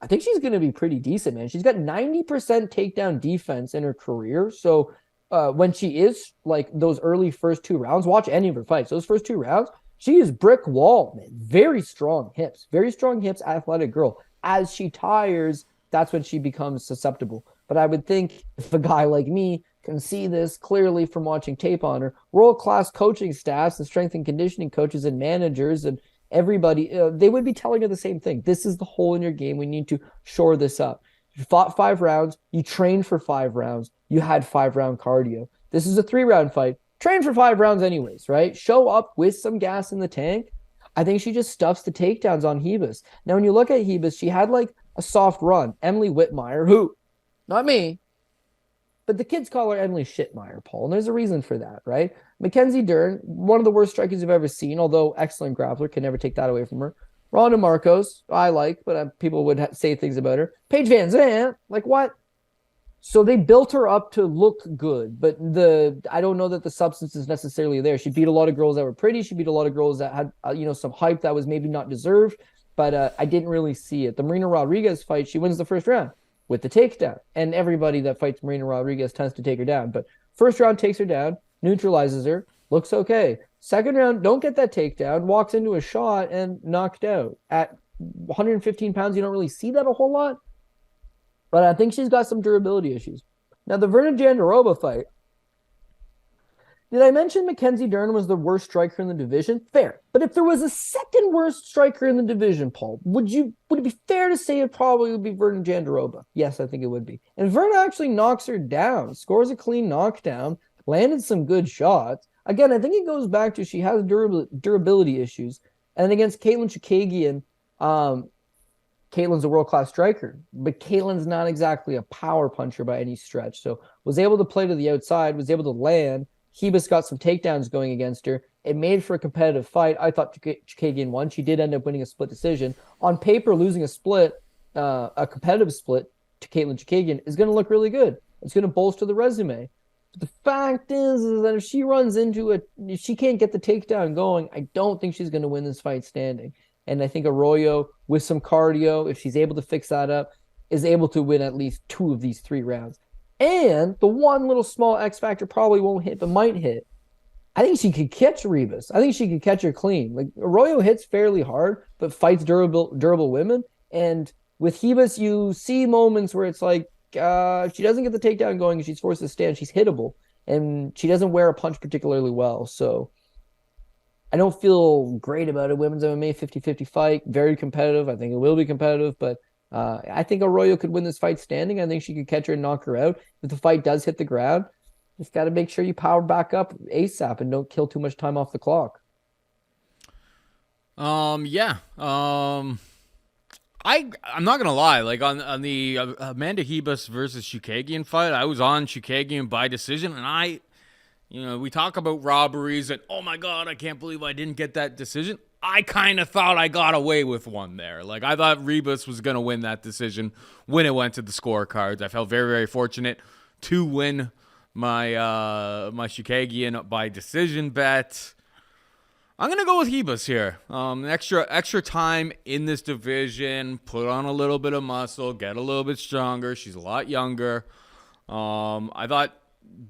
Speaker 2: I think she's going to be pretty decent, man. She's got 90% takedown defense in her career. So when she is like those early first 2 rounds, watch any of her fights. Those first 2 rounds, she is brick wall, man. Very strong hips, athletic girl. As she tires, that's when she becomes susceptible. But I would think if a guy like me can see this clearly from watching tape on her, world-class coaching staffs and strength and conditioning coaches and managers and everybody, they would be telling her the same thing. This is the hole in your game. We need to shore this up. You fought 5 rounds. You trained for 5 rounds. You had 5-round cardio. This is a 3-round fight. Train for 5 rounds anyways, right? Show up with some gas in the tank. I think she just stuffs the takedowns on Ribas. Now, when you look at Ribas, she had like a soft run. Emily Whitmire, who, not me, but the kids call her Emily Shitmire, Paul, and there's a reason for that, right? Mackenzie Dern, one of the worst strikers you've ever seen, although excellent grappler, can never take that away from her. Ronda Marcos, I like, but people would say things about her. Paige Van Zandt, like what? So they built her up to look good, but I don't know that the substance is necessarily there. She beat a lot of girls that were pretty. She beat a lot of girls that had, some hype that was maybe not deserved, but I didn't really see it. The Marina Rodriguez fight, she wins the first round with the takedown, and everybody that fights Marina Rodriguez tends to take her down. But first round takes her down, neutralizes her, looks okay. Second round, don't get that takedown, walks into a shot and knocked out. At 115 pounds, you don't really see that a whole lot. But I think she's got some durability issues. Now, the Virna Jandiroba fight. Did I mention Mackenzie Dern was the worst striker in the division? Fair. But if there was a second worst striker in the division, Paul, would it be fair to say it probably would be Virna Jandiroba? Yes, I think it would be. And Virna actually knocks her down, scores a clean knockdown, landed some good shots. Again, I think it goes back to she has durability issues. And against Katlyn Chookagian, Caitlin's a world-class striker, but Caitlin's not exactly a power puncher by any stretch. So was able to play to the outside, was able to land. Ribas got some takedowns going against her. It made for a competitive fight. I thought Chookagian won. She did end up winning a split decision. On paper, losing a split, a competitive split to Katlyn Chookagian is going to look really good. It's going to bolster the resume. But the fact is that if she runs into it, if she can't get the takedown going, I don't think she's going to win this fight standing. And I think Arroyo, with some cardio, if she's able to fix that up, is able to win at least 2 of these 3 rounds. And the one little small X factor probably won't hit, but might hit. I think she could catch Ribas. I think she could catch her clean. Like Arroyo hits fairly hard, but fights durable women. And with Ribas, you see moments where it's like if she doesn't get the takedown going and she's forced to stand, she's hittable. And she doesn't wear a punch particularly well. So I don't feel great about it. Women's MMA 50-50 fight, very competitive. I think it will be competitive, but I think Arroyo could win this fight standing. I think she could catch her and knock her out. If the fight does hit the ground, just got to make sure you power back up ASAP and don't kill too much time off the clock.
Speaker 1: Yeah. I'm not gonna lie. Like on the Amanda Ribas versus Chookagian fight, I was on Chookagian by decision, and we talk about robberies and, oh my God, I can't believe I didn't get that decision. I kind of thought I got away with one there. Like, I thought Ribas was going to win that decision when it went to the scorecards. I felt very, very fortunate to win my Chookagian by decision bet. I'm gonna go with Ribas here. Extra time in this division, put on a little bit of muscle, get a little bit stronger. She's a lot younger. I thought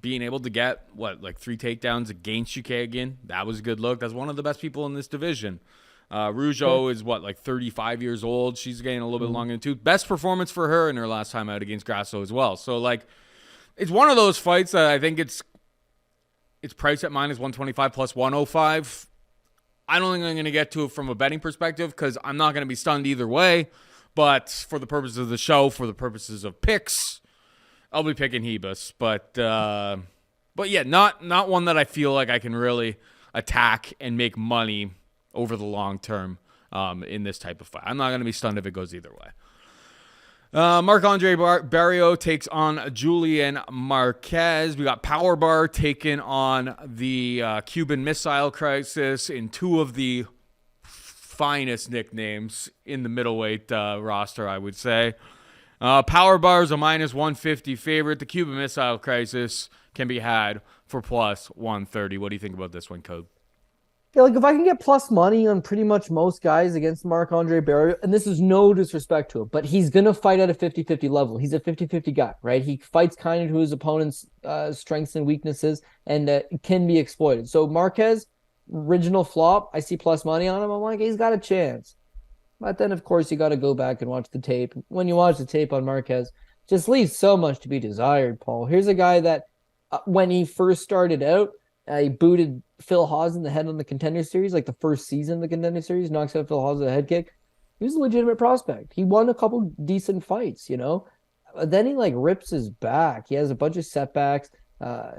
Speaker 1: being able to get 3 takedowns against Kagan, that was a good look. That's one of the best people in this division. Araujo is 35 years old. She's getting a little bit longer too. Best performance for her in her last time out against Grasso as well. So it's one of those fights that I think it's priced at -125 plus 105. I don't think I'm going to get to it from a betting perspective because I'm not going to be stunned either way. But for the purposes of the show, for the purposes of picks, I'll be picking Ribas. But yeah, not one that I feel like I can really attack and make money over the long term in this type of fight. I'm not going to be stunned if it goes either way. Marc-Andre Barriault takes on Julian Marquez. We got Power Bar taking on the Cuban Missile Crisis in 2 of the finest nicknames in the middleweight roster, I would say. Power Bar is a -150 favorite. The Cuban Missile Crisis can be had for plus 130. What do you think about this one, Code?
Speaker 2: Yeah, like if I can get plus money on pretty much most guys against Marc-Andre Barriault, and this is no disrespect to him, but he's going to fight at a 50-50 level. He's a 50-50 guy, right? He fights kind of to his opponent's strengths and weaknesses and can be exploited. So Marquez, original flop, I see plus money on him. I'm like, he's got a chance. But then, of course, you got to go back and watch the tape. When you watch the tape on Marquez, just leaves so much to be desired, Paul. Here's a guy that when he first started out, he booted Phil Hawes in the head on the Contender Series, like the first season of the Contender Series, knocks out Phil Hawes with a head kick. He was a legitimate prospect. He won a couple decent fights, Then he rips his back. He has a bunch of setbacks, a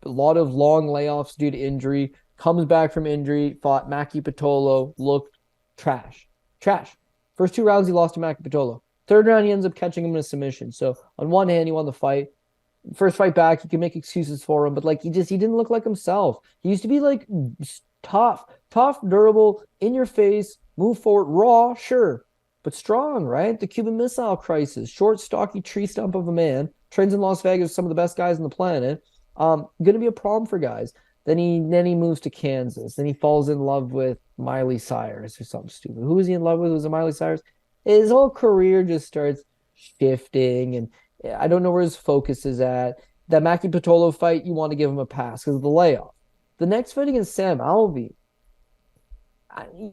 Speaker 2: lot of long layoffs due to injury, comes back from injury, fought Maki Pitolo, looked trash. First 2 rounds he lost to Maki Pitolo. Third round he ends up catching him in a submission. So on one hand, he won the fight. First fight back, you can make excuses for him, but he didn't look like himself. He used to be tough, durable, in your face, move forward, raw, sure, but strong, right? The Cuban Missile Crisis, short, stocky tree stump of a man, trains in Las Vegas, some of the best guys on the planet. Going to be a problem for guys. Then he moves to Kansas. Then he falls in love with Miley Cyrus or something stupid. Who was he in love with? Was it Miley Cyrus? His whole career just starts shifting, and I don't know where his focus is at. That Maki Pitolo fight, you want to give him a pass because of the layoff. The next fight against Sam Alvey,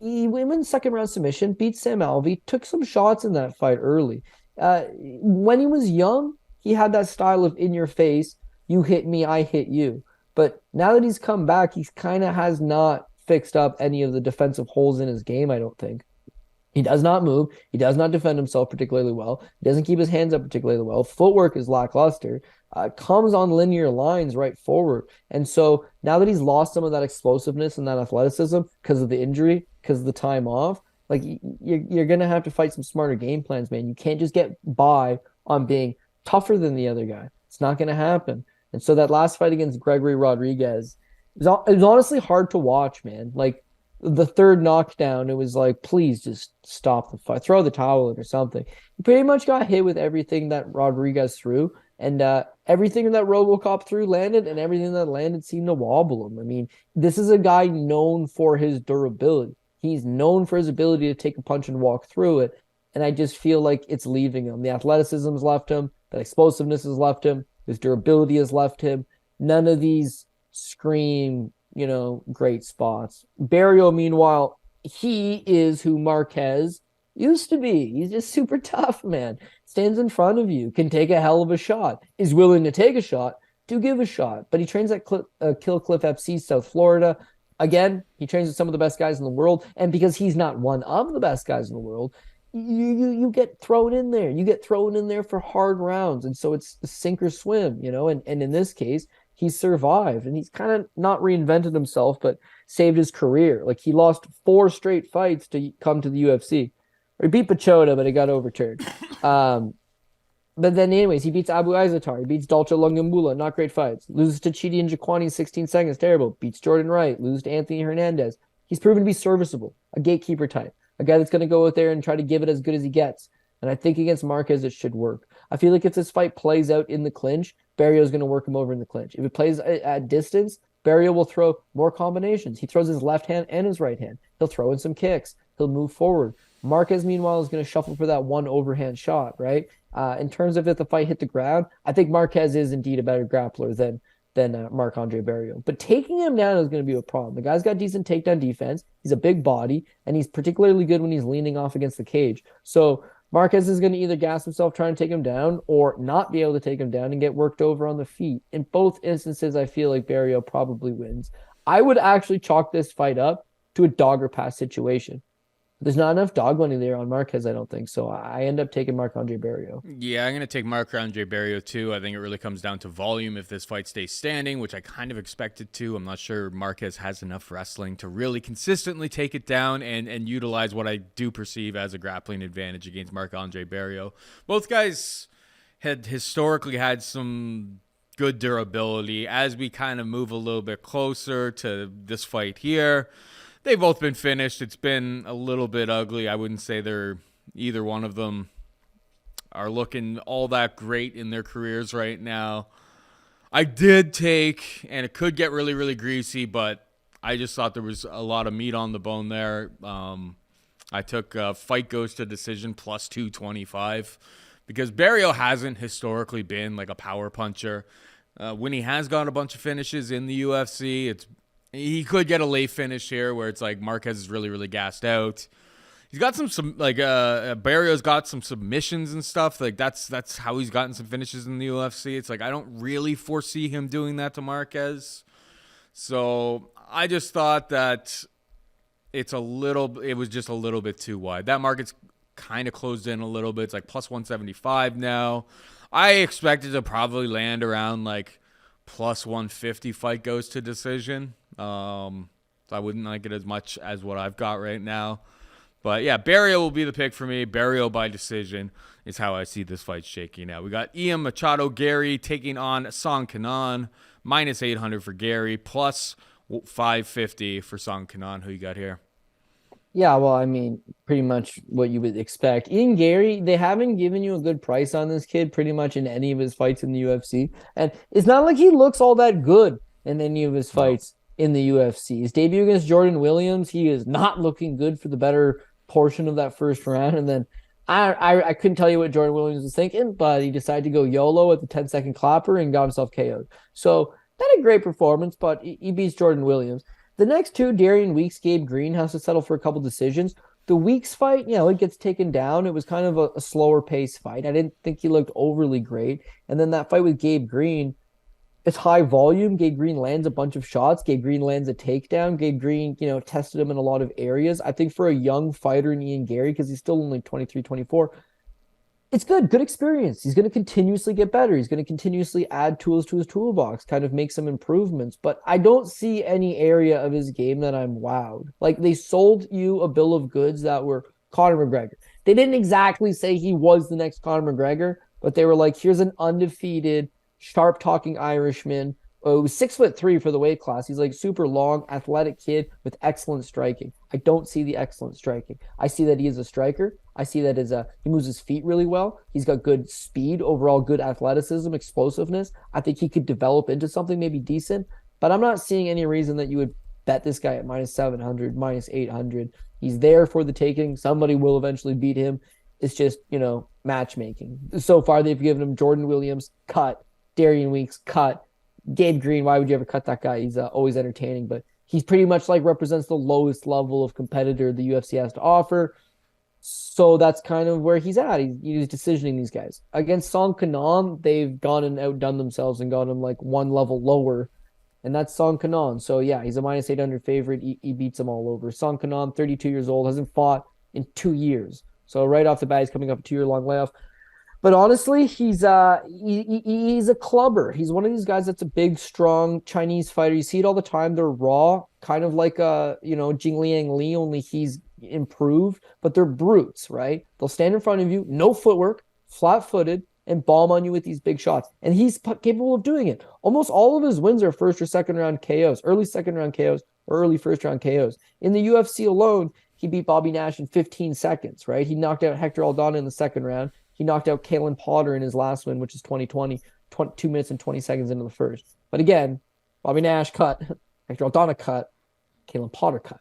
Speaker 2: he wins second round submission, beats Sam Alvey, took some shots in that fight early. When he was young, he had that style of in your face, you hit me, I hit you. But now that he's come back, he kind of has not fixed up any of the defensive holes in his game, I don't think. He does not move. He does not defend himself particularly well. He doesn't keep his hands up particularly well. Footwork is lackluster. Comes on linear lines right forward. And so now that he's lost some of that explosiveness and that athleticism because of the injury, because of the time off, you're going to have to fight some smarter game plans, man. You can't just get by on being tougher than the other guy. It's not going to happen. And so that last fight against Gregory Rodriguez, it was honestly hard to watch, man. The third knockdown, it was please just stop the fight, throw the towel in or something. He pretty much got hit with everything that Rodriguez threw, and everything that RoboCop threw landed, and everything that landed seemed to wobble him. I mean, this is a guy known for his durability. He's known for his ability to take a punch and walk through it, and I just feel like it's leaving him. The athleticism has left him, that explosiveness has left him, his durability has left him. None of these scream great spots. Barriault, meanwhile, he is who Marquez used to be. He's just super tough, man. Stands in front of you, can take a hell of a shot, is willing to take a shot, to give a shot. But he trains at Kill Cliff FC, South Florida. Again, he trains with some of the best guys in the world. And because he's not one of the best guys in the world, you get thrown in there. You get thrown in there for hard rounds. And so it's sink or swim, and in this case, he survived, and he's kind of not reinvented himself, but saved his career. He lost 4 straight fights to come to the UFC. Or he beat Pachota, but it got overturned. But then anyways, he beats Abu Aizatar. He beats Dolce Lungambula. Not great fights. Loses to Chidi and Jaquani in 16 seconds. Terrible. Beats Jordan Wright. Loses to Anthony Hernandez. He's proven to be serviceable. A gatekeeper type. A guy that's going to go out there and try to give it as good as he gets. And I think against Marquez, it should work. I feel like if this fight plays out in the clinch, Barriault's going to work him over in the clinch. If it plays at distance, Barriault will throw more combinations. He throws his left hand and his right hand. He'll throw in some kicks. He'll move forward. Marquez, meanwhile, is going to shuffle for that one overhand shot, right? In terms of if the fight hit the ground, I think Marquez is indeed a better grappler than Marc-Andre Barriault. But taking him down is going to be a problem. The guy's got decent takedown defense. He's a big body, and he's particularly good when he's leaning off against the cage. So Marquez is going to either gas himself trying to take him down or not be able to take him down and get worked over on the feet. In both instances, I feel like Barriault probably wins. I would actually chalk this fight up to a dog or pass situation. There's not enough dog money there on Marquez, I don't think. So I end up taking Marc-Andre Barriault.
Speaker 1: Yeah, I'm going to take Marc-Andre Barriault too. I think it really comes down to volume if this fight stays standing, which I kind of expected to. I'm not sure Marquez has enough wrestling to really consistently take it down and utilize what I do perceive as a grappling advantage against Marc-Andre Barriault. Both guys had historically had some good durability. As we kind of move a little bit closer to this fight here, they've both been finished. It's been a little bit ugly. I wouldn't say either one of them are looking all that great in their careers right now. I did take, and it could get really, really greasy, but I just thought there was a lot of meat on the bone there. I took fight goes to decision plus 225 because Barriault hasn't historically been like a power puncher. When he has got a bunch of finishes in the UFC, he could get a late finish here where it's like Marquez is really, really gassed out. He's got some like Barriault's got some submissions and stuff. Like that's how he's gotten some finishes in the UFC. It's like I don't really foresee him doing that to Marquez. So I just thought that it was just a little bit too wide. That market's kind of closed in a little bit. It's like plus 175 now. I expected to probably land around like plus 150 fight goes to decision. So I wouldn't like it as much as what I've got right now. But yeah, Barriault will be the pick for me. Barriault by decision is how I see this fight shaking out. We got Ian Machado Garry taking on Song Kenan. Minus 800 for Garry. Plus 550 for Song Kenan. Who you got here?
Speaker 2: Yeah, well, I mean, pretty much what you would expect. Ian Garry, they haven't given you a good price on this kid pretty much in any of his fights in the UFC. And it's not like he looks all that good in any of his fights in the UFC. His debut against Jordan Williams, he is not looking good for the better portion of that first round. And then I couldn't tell you what Jordan Williams was thinking, but he decided to go YOLO at the 10-second clapper and got himself KO'd. So not a great performance, but he beats Jordan Williams. The next two, Darian Weeks, Gabe Green, has to settle for a couple decisions. The Weeks fight, it gets taken down. It was kind of a slower pace fight. I didn't think he looked overly great. And then that fight with Gabe Green, it's high volume. Gabe Green lands a bunch of shots. Gabe Green lands a takedown. Gabe Green, tested him in a lot of areas. I think for a young fighter in Ian Garry, because he's still only 23, 24, it's good experience. He's going to continuously get better. He's going to continuously add tools to his toolbox, kind of make some improvements. But I don't see any area of his game that I'm wowed. Like, they sold you a bill of goods that were Conor McGregor. They didn't exactly say he was the next Conor McGregor, but they were like, here's an undefeated, sharp-talking Irishman. It was 6'3" for the weight class. He's like super long, athletic kid with excellent striking. I don't see the excellent striking. I see that he is a striker. I see that he moves his feet really well. He's got good speed, overall good athleticism, explosiveness. I think he could develop into something maybe decent, but I'm not seeing any reason that you would bet this guy at minus 700, minus 800. He's there for the taking. Somebody will eventually beat him. It's just, matchmaking. So far, they've given him Jordan Williams, cut. Darian Weeks, cut. Gabe Green, why would you ever cut that guy? He's always entertaining, but he's pretty much represents the lowest level of competitor the UFC has to offer. So that's kind of where he's at. He's decisioning these guys. Against Song Kenan, they've gone and outdone themselves and got him one level lower, and that's Song Kenan. So yeah, he's a minus 800 favorite. He beats them all over. Song Kenan, 32 years old, hasn't fought in 2 years. So right off the bat, he's coming up a 2-year-long layoff. But honestly, he's a clubber. He's one of these guys that's a big, strong Chinese fighter. You see it all the time. They're raw, kind of like Jingliang Li, only he's improved. But they're brutes, right? They'll stand in front of you, no footwork, flat-footed, and bomb on you with these big shots. And he's capable of doing it. Almost all of his wins are first or second round KOs, early second round KOs, or early first round KOs. In the UFC alone, he beat Bobby Nash in 15 seconds, right? He knocked out Hector Aldana in the second round. He knocked out Kalen Potter in his last win, which is 2020, 2 minutes and 20 seconds into the first. But again, Bobby Nash cut, Hector Aldana cut, Kalen Potter cut.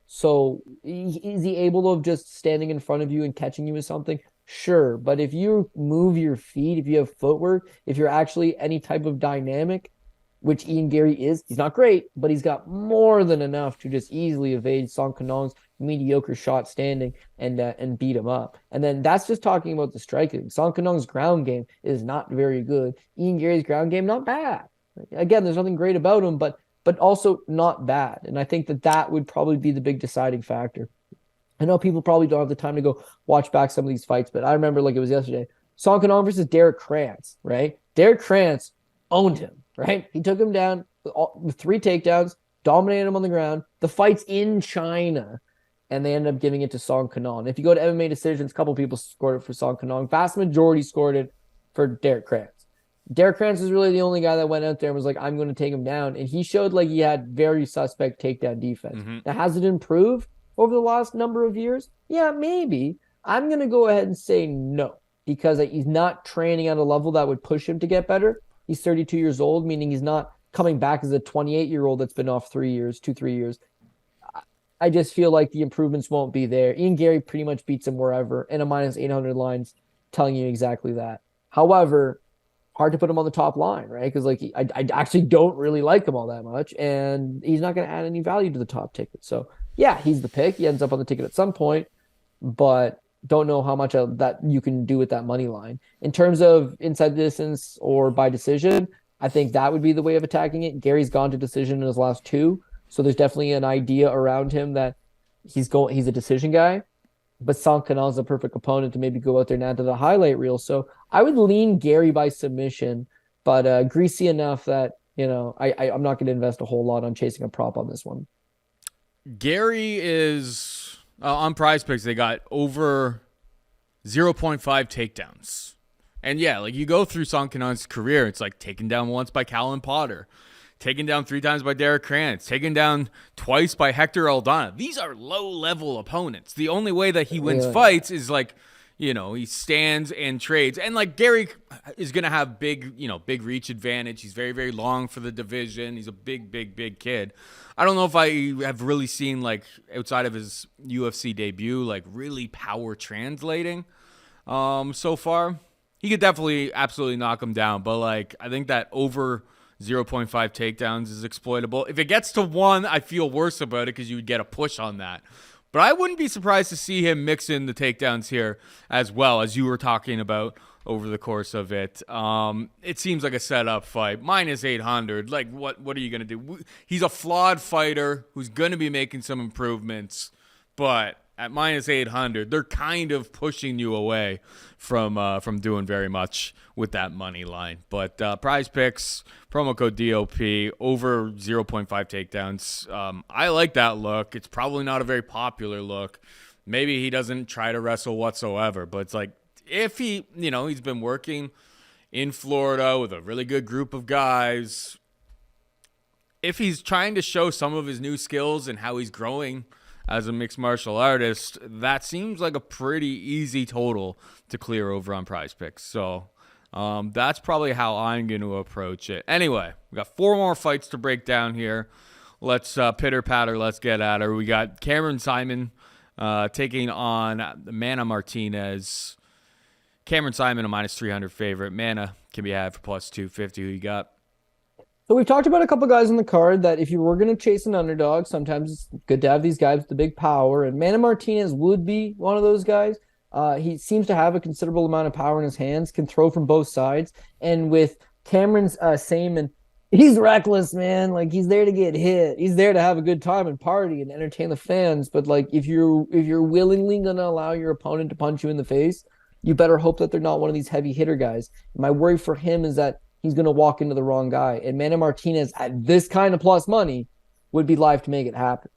Speaker 2: So is he able of just standing in front of you and catching you with something? Sure. But if you move your feet, if you have footwork, if you're actually any type of dynamic, which Ian Garry is, he's not great, but he's got more than enough to just easily evade Song Kanong's mediocre shot standing and beat him up. And then that's just talking about the striking. Song Kanong's ground game is not very good. Ian Garry's ground game, not bad. Again, there's nothing great about him, but also not bad. And I think that would probably be the big deciding factor. I know people probably don't have the time to go watch back some of these fights, but I remember like it was yesterday. Song Kanong versus Derek Krantz, right? Derek Krantz owned him, right? He took him down with 3 takedowns, dominated him on the ground. The fight's in China, and they ended up giving it to Song Kanong. If you go to MMA decisions, a couple people scored it for Song Kanong. Vast majority scored it for Derek Krantz. Derek Krantz is really the only guy that went out there and was like, I'm going to take him down. And he showed like he had very suspect takedown defense. Mm-hmm. Now, has it improved over the last number of years? Yeah, maybe. I'm going to go ahead and say no, because he's not training at a level that would push him to get better. He's 32 years old, meaning he's not coming back as a 28-year-old that's been off 3 years. I just feel like the improvements won't be there. Ian Garry pretty much beats him wherever, and a minus 800 line's telling you exactly that. However, hard to put him on the top line, right? Because like I actually don't really like him all that much, and he's not going to add any value to the top ticket. So yeah, he's the pick. He ends up on the ticket at some point, but don't know how much of that you can do with that money line. In terms of inside distance or by decision, I think that would be the way of attacking it. Gary's gone to decision in his last 2, so there's definitely an idea around him that he's a decision guy. But Song Kanong is a perfect opponent to maybe go out there and add to the highlight reel. So I would lean Garry by submission, but greasy enough that, I'm not going to invest a whole lot on chasing a prop on this one.
Speaker 1: Garry is, on Prize Picks, they got over 0.5 takedowns. And yeah, like you go through Song Kanong's career, it's like taken down once by Kalen Potter, taken down 3 times by Derek Krantz, taken down twice by Hector Aldana. These are low-level opponents. The only way that he wins fights is like, he stands and trades. And like Garry is going to have big reach advantage. He's very, very long for the division. He's a big, big, big kid. I don't know if I have really seen, like, outside of his UFC debut, like really power translating so far. He could definitely absolutely knock him down. But like, I think that over 0.5 takedowns is exploitable. If it gets to 1, I feel worse about it because you would get a push on that. But I wouldn't be surprised to see him mix in the takedowns here as well, as you were talking about over the course of it. It seems like a setup fight. Minus 800. Like, what are you going to do? He's a flawed fighter who's going to be making some improvements. But at minus 800, they're kind of pushing you away from doing very much with that money line. But Prize Picks, promo code DOP, over 0.5 takedowns. I like that look. It's probably not a very popular look. Maybe he doesn't try to wrestle whatsoever. But it's like, if he, he's been working in Florida with a really good group of guys, if he's trying to show some of his new skills and how he's growing as a mixed martial artist, that seems like a pretty easy total to clear over on Prize Picks. So that's probably how I'm going to approach it. Anyway, we got 4 more fights to break down here. Let's pitter-patter. Let's get at her. We got Cameron Saaimon taking on Mana Martinez. Cameron Saaimon, a minus 300 favorite. Mana can be had for plus 250. Who you got?
Speaker 2: So we've talked about a couple guys on the card that if you were going to chase an underdog, sometimes it's good to have these guys with the big power. And Mana Martinez would be one of those guys. He seems to have a considerable amount of power in his hands, can throw from both sides. And with Cameron's Saaimon, he's reckless, man. Like, he's there to get hit. He's there to have a good time and party and entertain the fans. But like, if you're willingly going to allow your opponent to punch you in the face, you better hope that they're not one of these heavy hitter guys. My worry for him is that he's going to walk into the wrong guy. And Mana Martinez at this kind of plus money would be live to make it happen.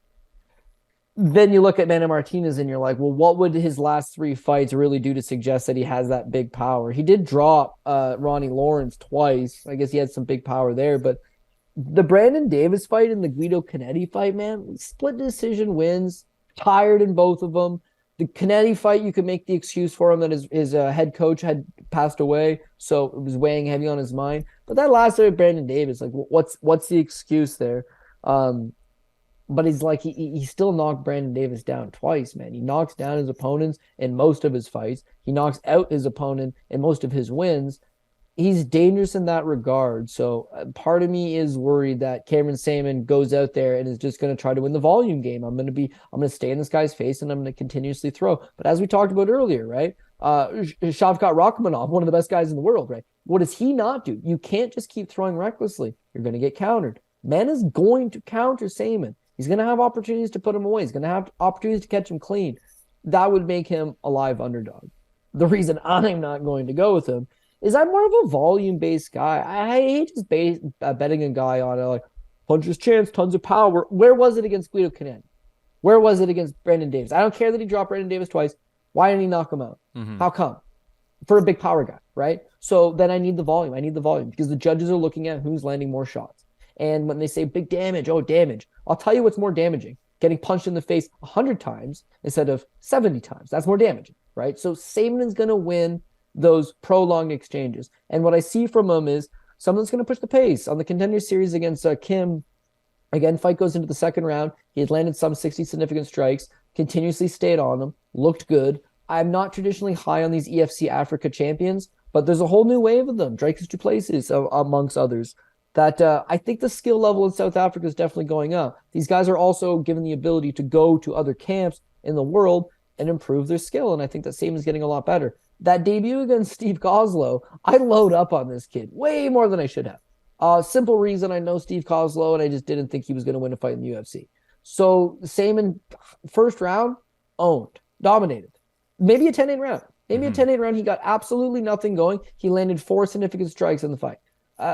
Speaker 2: Then you look at Mana Martinez and you're like, well, what would his last 3 fights really do to suggest that he has that big power? He did drop Ronnie Lawrence twice. I guess he had some big power there. But the Brandon Davis fight and the Guido Canetti fight, man, split decision wins, tired in both of them. The Kennedy fight, you could make the excuse for him that his head coach had passed away, so it was weighing heavy on his mind. But that last fight with Brandon Davis, like, what's the excuse there? But he's like, he still knocked Brandon Davis down twice, man. He knocks down his opponents in most of his fights. He knocks out his opponent in most of his wins. He's dangerous in that regard. So part of me is worried that Cameron Saaimon goes out there and is just going to try to win the volume game. I'm going to stay in this guy's face and I'm going to continuously throw. But as we talked about earlier, right? Shavkat Rakhmonov, one of the best guys in the world, right? What does he not do? You can't just keep throwing recklessly. You're going to get countered. Man is going to counter Saaimon. He's going to have opportunities to put him away. He's going to have opportunities to catch him clean. That would make him a live underdog. The reason I'm not going to go with him is I'm more of a volume-based guy. I hate just betting a guy on like puncher's chance, tons of power. Where was it against Guido Kenan? Where was it against Brandon Davis? I don't care that he dropped Brandon Davis twice. Why didn't he knock him out? Mm-hmm. How come? For a big power guy, right? So then I need the volume. I need the volume because the judges are looking at who's landing more shots. And when they say big damage, damage. I'll tell you what's more damaging. Getting punched in the face 100 times instead of 70 times. That's more damaging, right? So Saaimon is going to win those prolonged exchanges. And what I see from him is someone that's going to push the pace. On the Contender Series against Kim, again, fight goes into the second round. He had landed some 60 significant strikes, continuously stayed on them, looked good. I'm not traditionally high on these EFC Africa champions, but there's a whole new wave of them. Dricus to Plessis, amongst others. That I think the skill level in South Africa is definitely going up. These guys are also given the ability to go to other camps in the world and improve their skill, and I think that Saaimon is getting a lot better. That debut against Steve Kozlow, I load up on this kid way more than I should have. Simple reason, I know Steve Kozlow, and I just didn't think he was going to win a fight in the UFC. So Saaimon, first round, owned, dominated. Maybe a 10-8 round. Maybe a 10-8 round. He got absolutely nothing going. He landed 4 significant strikes in the fight,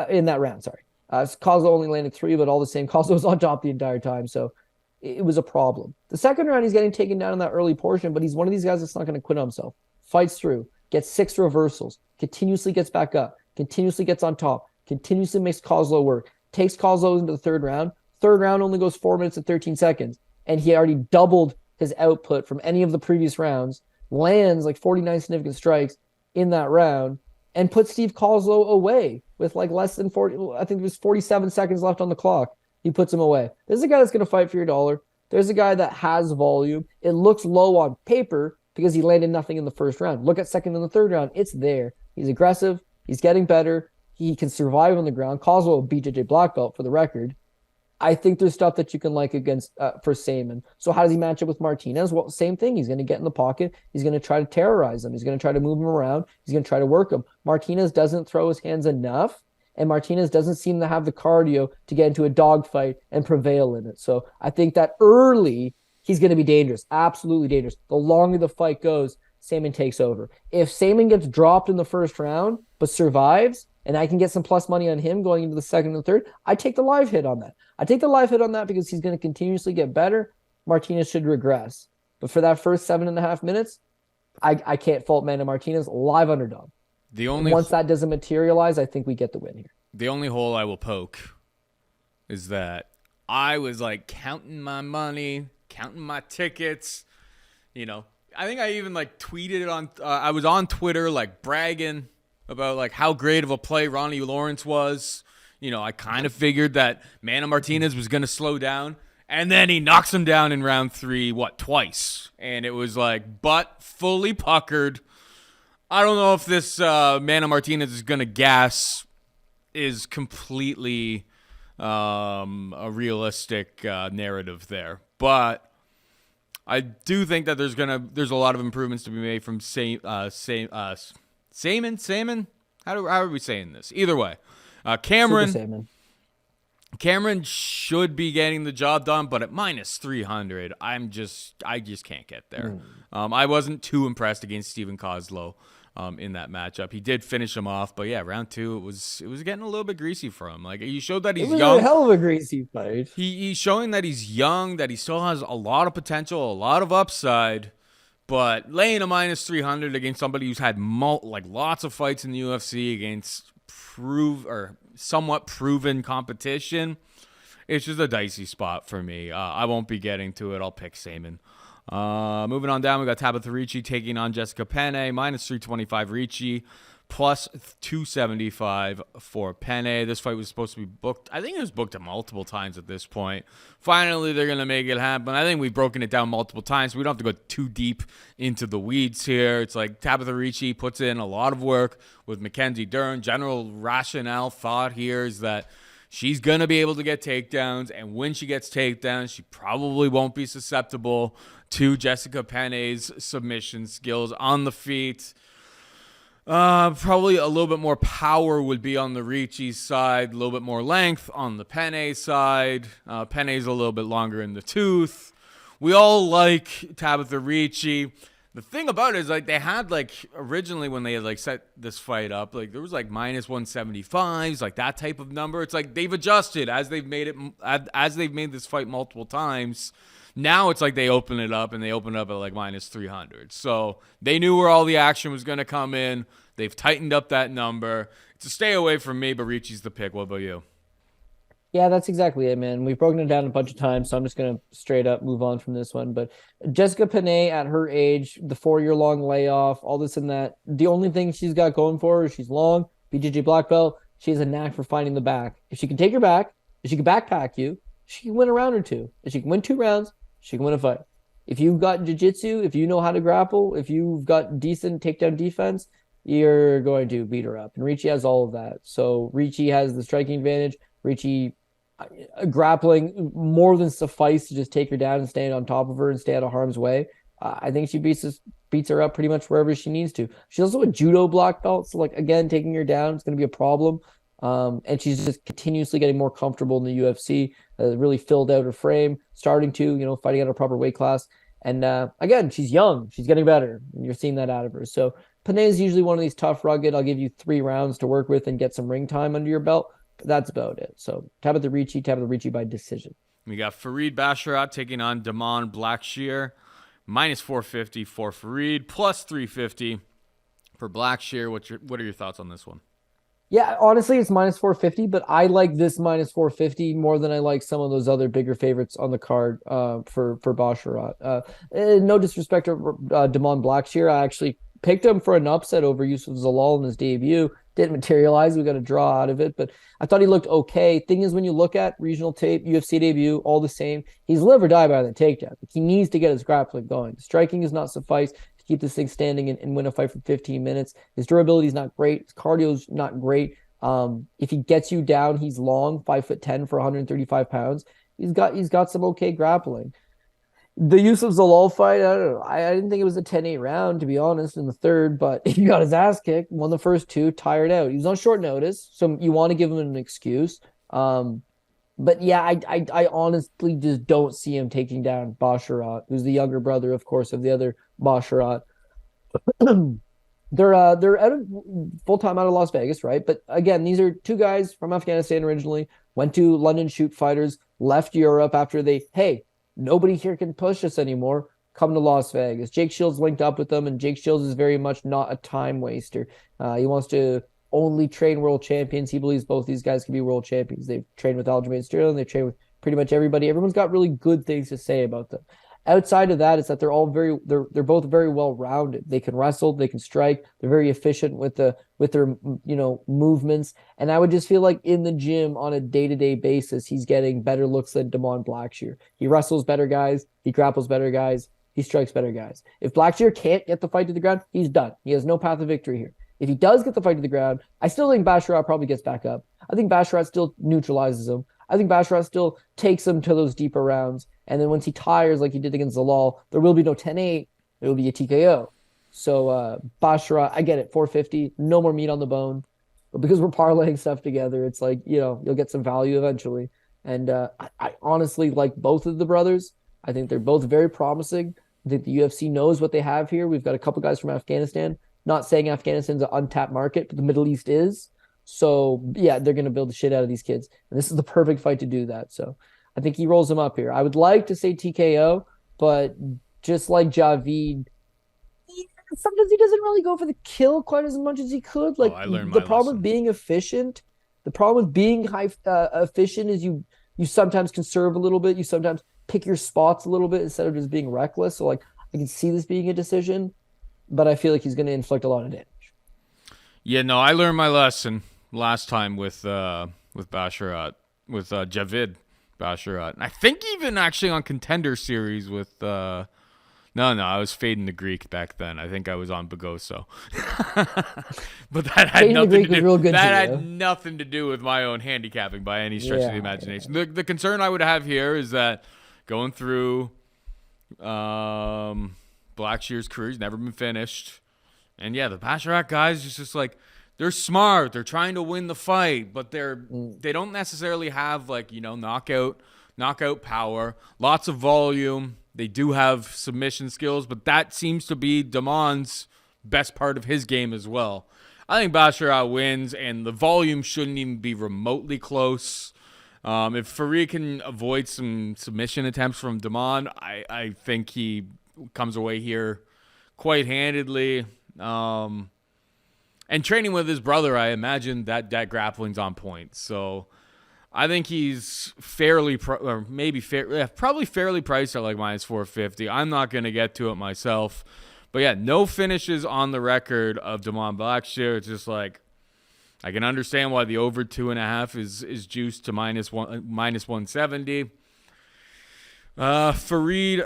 Speaker 2: in that round, sorry. Kozlow only landed 3, but all the same, Kozlow was on top the entire time, so it was a problem. The second round, he's getting taken down in that early portion, but he's one of these guys that's not going to quit on himself. Fights through, gets 6 reversals, continuously gets back up, continuously gets on top, continuously makes Kozlow work, takes Kozlow into the third round. Third round only goes 4 minutes and 13 seconds, and he already doubled his output from any of the previous rounds, lands like 49 significant strikes in that round, and put Steve Kozlow away with like less than 40, I think there's 47 seconds left on the clock. He puts him away. There's a guy that's going to fight for your dollar. There's a guy that has volume. It looks low on paper because he landed nothing in the first round. Look at second and the third round. It's there. He's aggressive. He's getting better. He can survive on the ground. Kozlow will beat JJ Black Belt for the record. I think there's stuff that you can like against for Saaimon. So how does he match up with Martinez? Well, same thing. He's going to get in the pocket. He's going to try to terrorize him. He's going to try to move him around. He's going to try to work him. Martinez doesn't throw his hands enough, and Martinez doesn't seem to have the cardio to get into a dogfight and prevail in it. So I think that early, he's going to be dangerous, absolutely dangerous. The longer the fight goes, Saaimon takes over. If Saaimon gets dropped in the first round but survives, and I can get some plus money on him going into the second and third, I take the live hit on that. I take the live hit on that because he's going to continuously get better. Martinez should regress. But for that first 7.5 minutes, I can't fault Amanda Martinez. Live underdog. Once that doesn't materialize, I think we get the win here.
Speaker 1: The only hole I will poke is that I was like counting my money, counting my tickets. You know, I think I even like tweeted it on. I was on Twitter like bragging about like how great of a play Ronnie Lawrence was. You know, I kind of figured that Amanda Martinez was going to slow down. And then he knocks him down in round 3, twice. And it was like, butt fully puckered. I don't know if this Amanda Martinez is going to gas is completely a realistic narrative there. But I do think that there's a lot of improvements to be made from Saaimon? How are we saying this? Either way. Cameron should be getting the job done, but at minus 300, I just can't get there. I wasn't too impressed against Stephen Kozlow in that matchup. He did finish him off, but yeah, round 2 it was getting a little bit greasy for him. Like he showed that he's young. It was
Speaker 2: a hell of a greasy fight.
Speaker 1: He's showing that he's young, that he still has a lot of potential, a lot of upside. But laying a minus 300 against somebody who's had lots of fights in the UFC against somewhat proven competition, it's just a dicey spot for me. I won't be getting to it. I'll pick Saaimon Moving on down, we got Tabitha Ricci taking on Jessica Penne, minus 325 Ricci, plus 275 for Penne. This fight was supposed to be booked. I think it was booked multiple times at this point. Finally, they're going to make it happen. I think we've broken it down multiple times, so we don't have to go too deep into the weeds here. It's like Tabitha Ricci puts in a lot of work with Mackenzie Dern. General rationale thought here is that she's going to be able to get takedowns, and when she gets takedowns, she probably won't be susceptible to Jessica Penne's submission skills on the feet. Probably a little bit more power would be on the Ricci side, a little bit more length on the Penne side. Penne's a little bit longer in the tooth. We all like Tabitha Ricci. The thing about it is, like, they had, like, originally when they had, like, set this fight up, like, there was, like, minus 175s, like, that type of number. It's like they've adjusted as they've made this fight multiple times. Now it's like they open it up, and they open it up at, like, minus 300. So they knew where all the action was going to come in. They've tightened up that number. It's a stay away from me, but Ricci's the pick. What about you?
Speaker 2: Yeah, that's exactly it, man. We've broken it down a bunch of times, so I'm just going to straight up move on from this one. But Jessica Penne at her age, the 4-year-long layoff, all this and that, the only thing she's got going for her is she's long, BJJ black belt. She has a knack for finding the back. If she can take your back, if she can backpack you, she can win a round or two. If she can win 2 rounds, she can win a fight. If you've got jiu-jitsu, if you know how to grapple, if you've got decent takedown defense, you're going to beat her up. And Ricci has all of that. So Ricci has the striking advantage. Ricci grappling more than suffice to just take her down and stand on top of her and stay out of harm's way. I think she beats her up pretty much wherever she needs to. She's also a judo black belt, so, like, again, taking her down is going to be a problem. And she's just continuously getting more comfortable in the UFC. Really filled out her frame, starting to, fighting at a proper weight class. And again, she's young, she's getting better, and you're seeing that out of her. So Penne is usually one of these tough, rugged, I'll give you 3 rounds to work with and get some ring time under your belt. But that's about it. So Tabitha Ricci by decision.
Speaker 1: We got Farid Basharat taking on Damon Blackshear. Minus 450 for Farid, plus 350 for Blackshear. What are your thoughts on this one?
Speaker 2: Yeah, honestly, it's minus 450, but I like this minus 450 more than I like some of those other bigger favorites on the card for Basharat. No disrespect to Damon Blackshear. I actually picked him for an upset over Yusuf Zalal in his debut. Didn't materialize. We got a draw out of it, but I thought he looked okay. Thing is, when you look at regional tape, UFC debut, all the same, he's live or die by the takedown. He needs to get his grappling going. Striking is not suffice to keep this thing standing and win a fight for 15 minutes. His durability is not great. His cardio is not great. If he gets you down, he's long, 5'10" for 135 pounds. He's got some okay grappling. The Yusuf Zalal fight, I don't know. I didn't think it was a 10-8 round, to be honest, in the third, but he got his ass kicked, won the first 2, tired out. He was on short notice, so you want to give him an excuse. But yeah, I honestly just don't see him taking down Basharat, who's the younger brother, of course, of the other Basharat. They're out of full-time out of Las Vegas, right? But again, these are 2 guys from Afghanistan originally, went to London Shoot Fighters, left Europe after nobody here can push us anymore. Come to Las Vegas. Jake Shields linked up with them, and Jake Shields is very much not a time waster. He wants to only train world champions. He believes both these guys can be world champions. They've trained with Aljamain Sterling. They've trained with pretty much everybody. Everyone's got really good things to say about them. Outside of that, it's that they're both very well rounded. They can wrestle, they can strike. They're very efficient with their movements. And I would just feel like in the gym on a day-to-day basis, he's getting better looks than Damon Blackshear. He wrestles better guys, he grapples better guys, he strikes better guys. If Blackshear can't get the fight to the ground, he's done. He has no path of victory here. If he does get the fight to the ground, I still think Basharat probably gets back up. I think Basharat still neutralizes him. I think Basharat still takes him to those deeper rounds. And then once he tires, like he did against Zalal, there will be no 10-8. There will be a TKO. So Basharat, I get it, 450, no more meat on the bone. But because we're parlaying stuff together, it's like, you'll get some value eventually. And I honestly like both of the brothers. I think they're both very promising. I think the UFC knows what they have here. We've got a couple guys from Afghanistan. Not saying Afghanistan's an untapped market, but the Middle East is. So, yeah, they're going to build the shit out of these kids. And this is the perfect fight to do that. So, I think he rolls them up here. I would like to say TKO, but just like Javid, sometimes he doesn't really go for the kill quite as much as he could. Like,
Speaker 1: I learned
Speaker 2: the
Speaker 1: my
Speaker 2: problem
Speaker 1: lesson.
Speaker 2: with being efficient, the problem with being efficient is you sometimes conserve a little bit. You sometimes pick your spots a little bit instead of just being reckless. So like I can see this being a decision, but I feel like he's going to inflict a lot of damage.
Speaker 1: Yeah, no, I learned my lesson last time with Basharat, with Javid Basharat. And I think even actually on Contender Series with no, I was fading the Greek back then. I think I was on Bagoso. But that had nothing to do. That had nothing to do with my own handicapping by any stretch of the imagination. Yeah. The concern I would have here is that going through Blackshear's career, he's never been finished. And yeah, the Basharat guys is just like, they're smart. They're trying to win the fight, but they don't necessarily have like, knockout power, lots of volume. They do have submission skills, but that seems to be Damon's best part of his game as well. I think Basharat wins, and the volume shouldn't even be remotely close. If Farid can avoid some submission attempts from Damon, I think he comes away here quite handedly. And training with his brother, I imagine that grappling's on point. So I think he's probably fairly priced at like minus 450. I'm not going to get to it myself. But yeah, no finishes on the record of Damon Blackshear. It's just like, I can understand why the over 2.5 is juiced to minus 170. Farid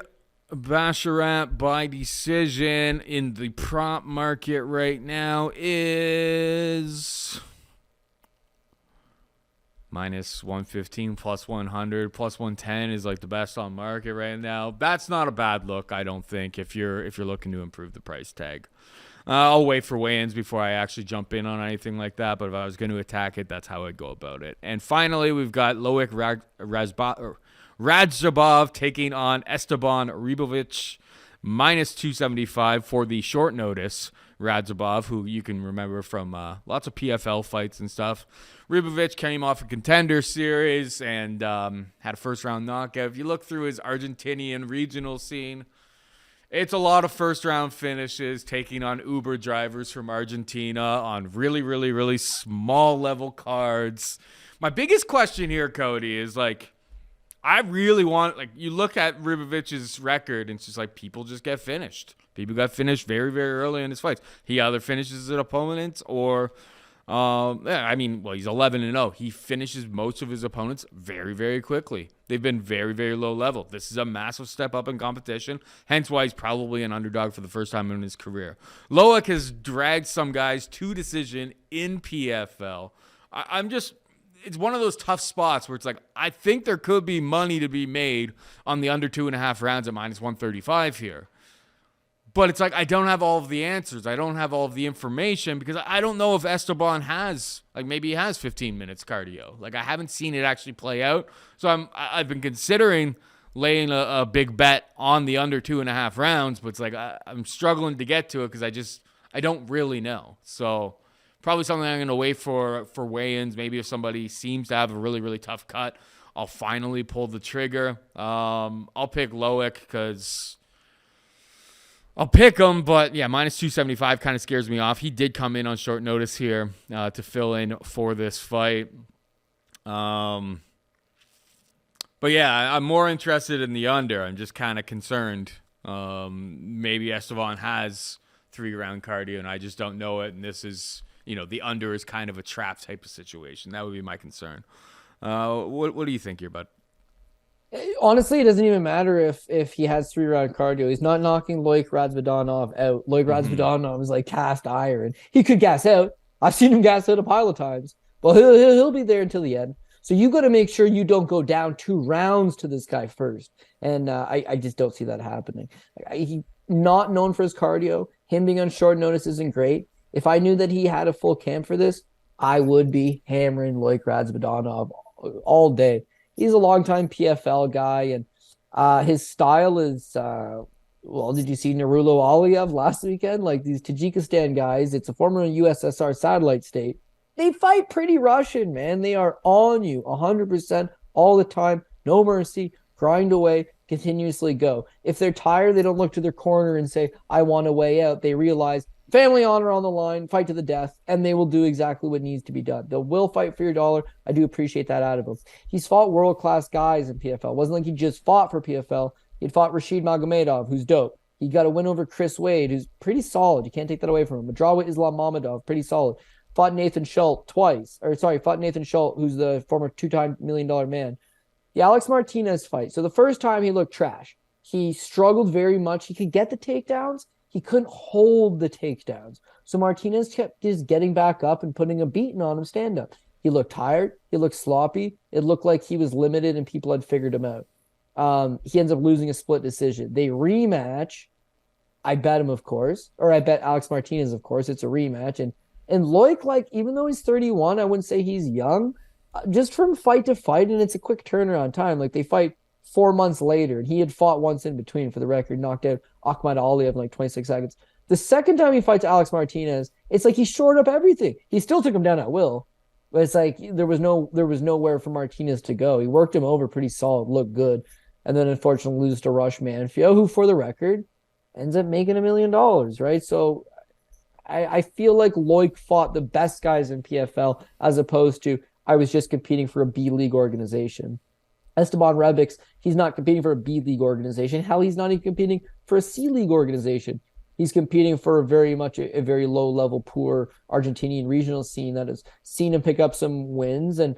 Speaker 1: Basharat by decision in the prop market right now is minus 115, plus 100, plus 110 is like the best on market right now. That's not a bad look, I don't think, if you're looking to improve the price tag. I'll wait for weigh-ins before I actually jump in on anything like that, but if I was going to attack it, that's how I'd go about it. And finally, we've got Loic Radzhabov taking on Esteban Ribovic, minus 275 for the short notice Radzhabov, who you can remember from lots of PFL fights and stuff. Ribovic came off a Contender Series and had a first-round knockout. If you look through his Argentinian regional scene, it's a lot of first-round finishes, taking on Uber drivers from Argentina on really, really, really small-level cards. My biggest question here, Cody, is like, I really want, like, you look at Ribovic's record, and it's just like people just get finished. People got finished very, very early in his fights. He either finishes his opponents or, he's 11-0. He finishes most of his opponents very, very quickly. They've been very, very low level. This is a massive step up in competition, hence why he's probably an underdog for the first time in his career. Loic has dragged some guys to decision in PFL. It's one of those tough spots where it's like, I think there could be money to be made on the under 2.5 rounds at minus 135 here. But it's like, I don't have all of the answers. I don't have all of the information because I don't know if Esteban has, like, maybe he has 15 minutes cardio. Like, I haven't seen it actually play out. So I've been considering laying a big bet on the under 2.5 rounds, but it's like, I'm struggling to get to it because I don't really know. So probably something I'm going to wait for weigh-ins. Maybe if somebody seems to have a really, really tough cut, I'll finally pull the trigger. I'll pick Loic because I'll pick him, but yeah, minus 275 kind of scares me off. He did come in on short notice here to fill in for this fight. But yeah, I'm more interested in the under. I'm just kind of concerned. Maybe Esteban has 3-round cardio and I just don't know it. And this is, the under is kind of a trap type of situation. That would be my concern. What do you think here, bud?
Speaker 2: Honestly, it doesn't even matter if he has 3-round cardio. He's not knocking Loic Radzhabov out. Loic Radzhabov is like cast iron. He could gas out. I've seen him gas out a pile of times. But he'll be there until the end. So you got to make sure you don't go down 2 rounds to this guy first. And I just don't see that happening. He's not known for his cardio. Him being on short notice isn't great. If I knew that he had a full camp for this, I would be hammering Loic Radzhabov all day. He's a longtime PFL guy, and his style is, did you see Nurullo Aliyev last weekend? Like these Tajikistan guys, it's a former USSR satellite state. They fight pretty Russian, man. They are on you 100% all the time. No mercy, grind away, continuously go. If they're tired, they don't look to their corner and say, I want to weigh out. They realize family honor on the line, fight to the death, and they will do exactly what needs to be done. They will fight for your dollar. I do appreciate that out of him. He's fought world-class guys in PFL. It wasn't like he just fought for PFL. He'd fought Rashid Magomedov, who's dope. He got a win over Chris Wade, who's pretty solid. You can't take that away from him. A draw with Islam Mamedov, pretty solid. Fought Nathan Schultz twice. Fought Nathan Schultz, who's the former two-time $1 million man. The Alex Martinez fight. So the first time he looked trash. He struggled very much. He could get the takedowns. He couldn't hold the takedowns. So Martinez kept just getting back up and putting a beating on him stand-up. He looked tired. He looked sloppy. It looked like he was limited and people had figured him out. He ends up losing a split decision. They rematch. I bet him, of course. Or I bet Alex Martinez, of course. It's a rematch. And Loic, like, even though he's 31, I wouldn't say he's young. Just from fight to fight, and it's a quick turnaround time. Like, they fight 4 months later, and he had fought once in between, for the record, knocked out Ahmad Aliyev in like 26 seconds. The second time he fights Alex Martinez, it's like he shored up everything. He still took him down at will, but it's like there was nowhere for Martinez to go. He worked him over pretty solid, looked good, and then unfortunately loses to Rush Manfio, who, for the record, ends up making $1 million, right? So I feel like Loic fought the best guys in PFL as opposed to I was just competing for a B League organization. Esteban Rebic, he's not competing for a B League organization. Hell, he's not even competing for a C League organization. He's competing for a very low-level, poor Argentinian regional scene that has seen him pick up some wins, and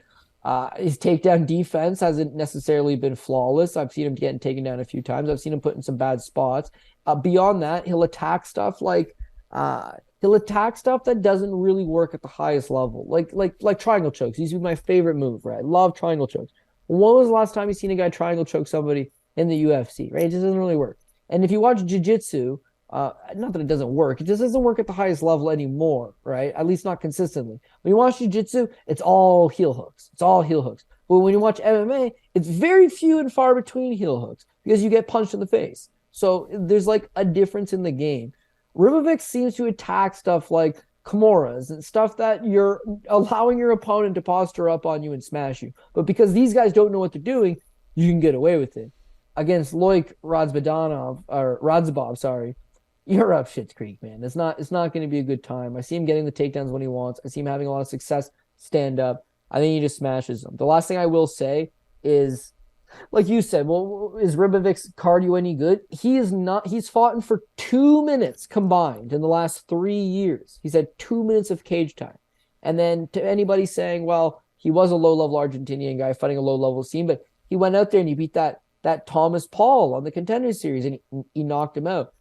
Speaker 2: his takedown defense hasn't necessarily been flawless. I've seen him getting taken down a few times. I've seen him put in some bad spots. Beyond that, he'll attack stuff that doesn't really work at the highest level, like triangle chokes. These are my favorite move, right? I love triangle chokes. When was the last time you seen a guy triangle choke somebody in the UFC, right? It just doesn't really work. And if you watch jiu-jitsu, not that it doesn't work, it just doesn't work at the highest level anymore, right? At least not consistently. When you watch jiu-jitsu, it's all heel hooks. But when you watch MMA, it's very few and far between heel hooks because you get punched in the face. So there's like a difference in the game. Ribas seems to attack stuff like Kimuras and stuff that you're allowing your opponent to posture up on you and smash you. But because these guys don't know what they're doing, you can get away with it. Against Loic Radzhabov, you're up shit's creek, man. It's not going to be a good time. I see him getting the takedowns when he wants. I see him having a lot of success stand up. I think he just smashes them. The last thing I will say is, like you said, well, is Ribavic's cardio any good? He is not. He's fought for 2 minutes combined in the last 3 years. He's had 2 minutes of cage time. And then to anybody saying, well, he was a low-level Argentinian guy fighting a low-level scene, but he went out there and he beat that Thomas Paul on the Contender Series, and he knocked him out.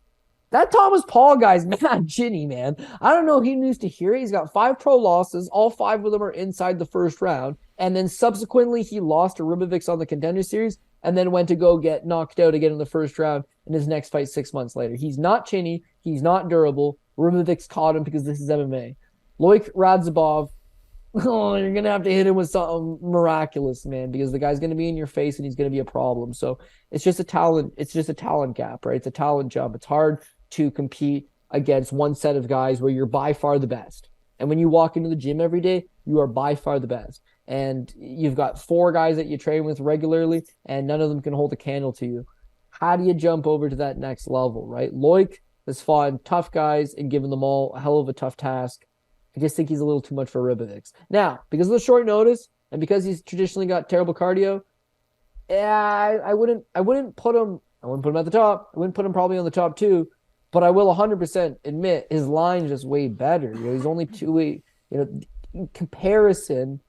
Speaker 2: That Thomas Paul guy's mad ginny, man. I don't know if he needs to hear it. He's got 5 pro losses. All 5 of them are inside the first round. And then subsequently, he lost to Ribavix on the Contender Series and then went to go get knocked out again in the first round in his next fight 6 months later. He's not chinny. He's not durable. Ribavix caught him because this is MMA. Loic Radzhabov, you're going to have to hit him with something miraculous, man, because the guy's going to be in your face and he's going to be a problem. So it's just a talent gap, right? It's a talent jump. It's hard to compete against one set of guys where you're by far the best. And when you walk into the gym every day, you are by far the best. And you've got 4 guys that you train with regularly, and none of them can hold a candle to you. How do you jump over to that next level, right? Loic has fought tough guys and given them all a hell of a tough task. I just think he's a little too much for Ribavix. Now, because of the short notice and because he's traditionally got terrible cardio, I wouldn't put him at the top. I wouldn't put him probably on the top 2. But I will 100% admit his line's just way better. He's only 2-8. In comparison,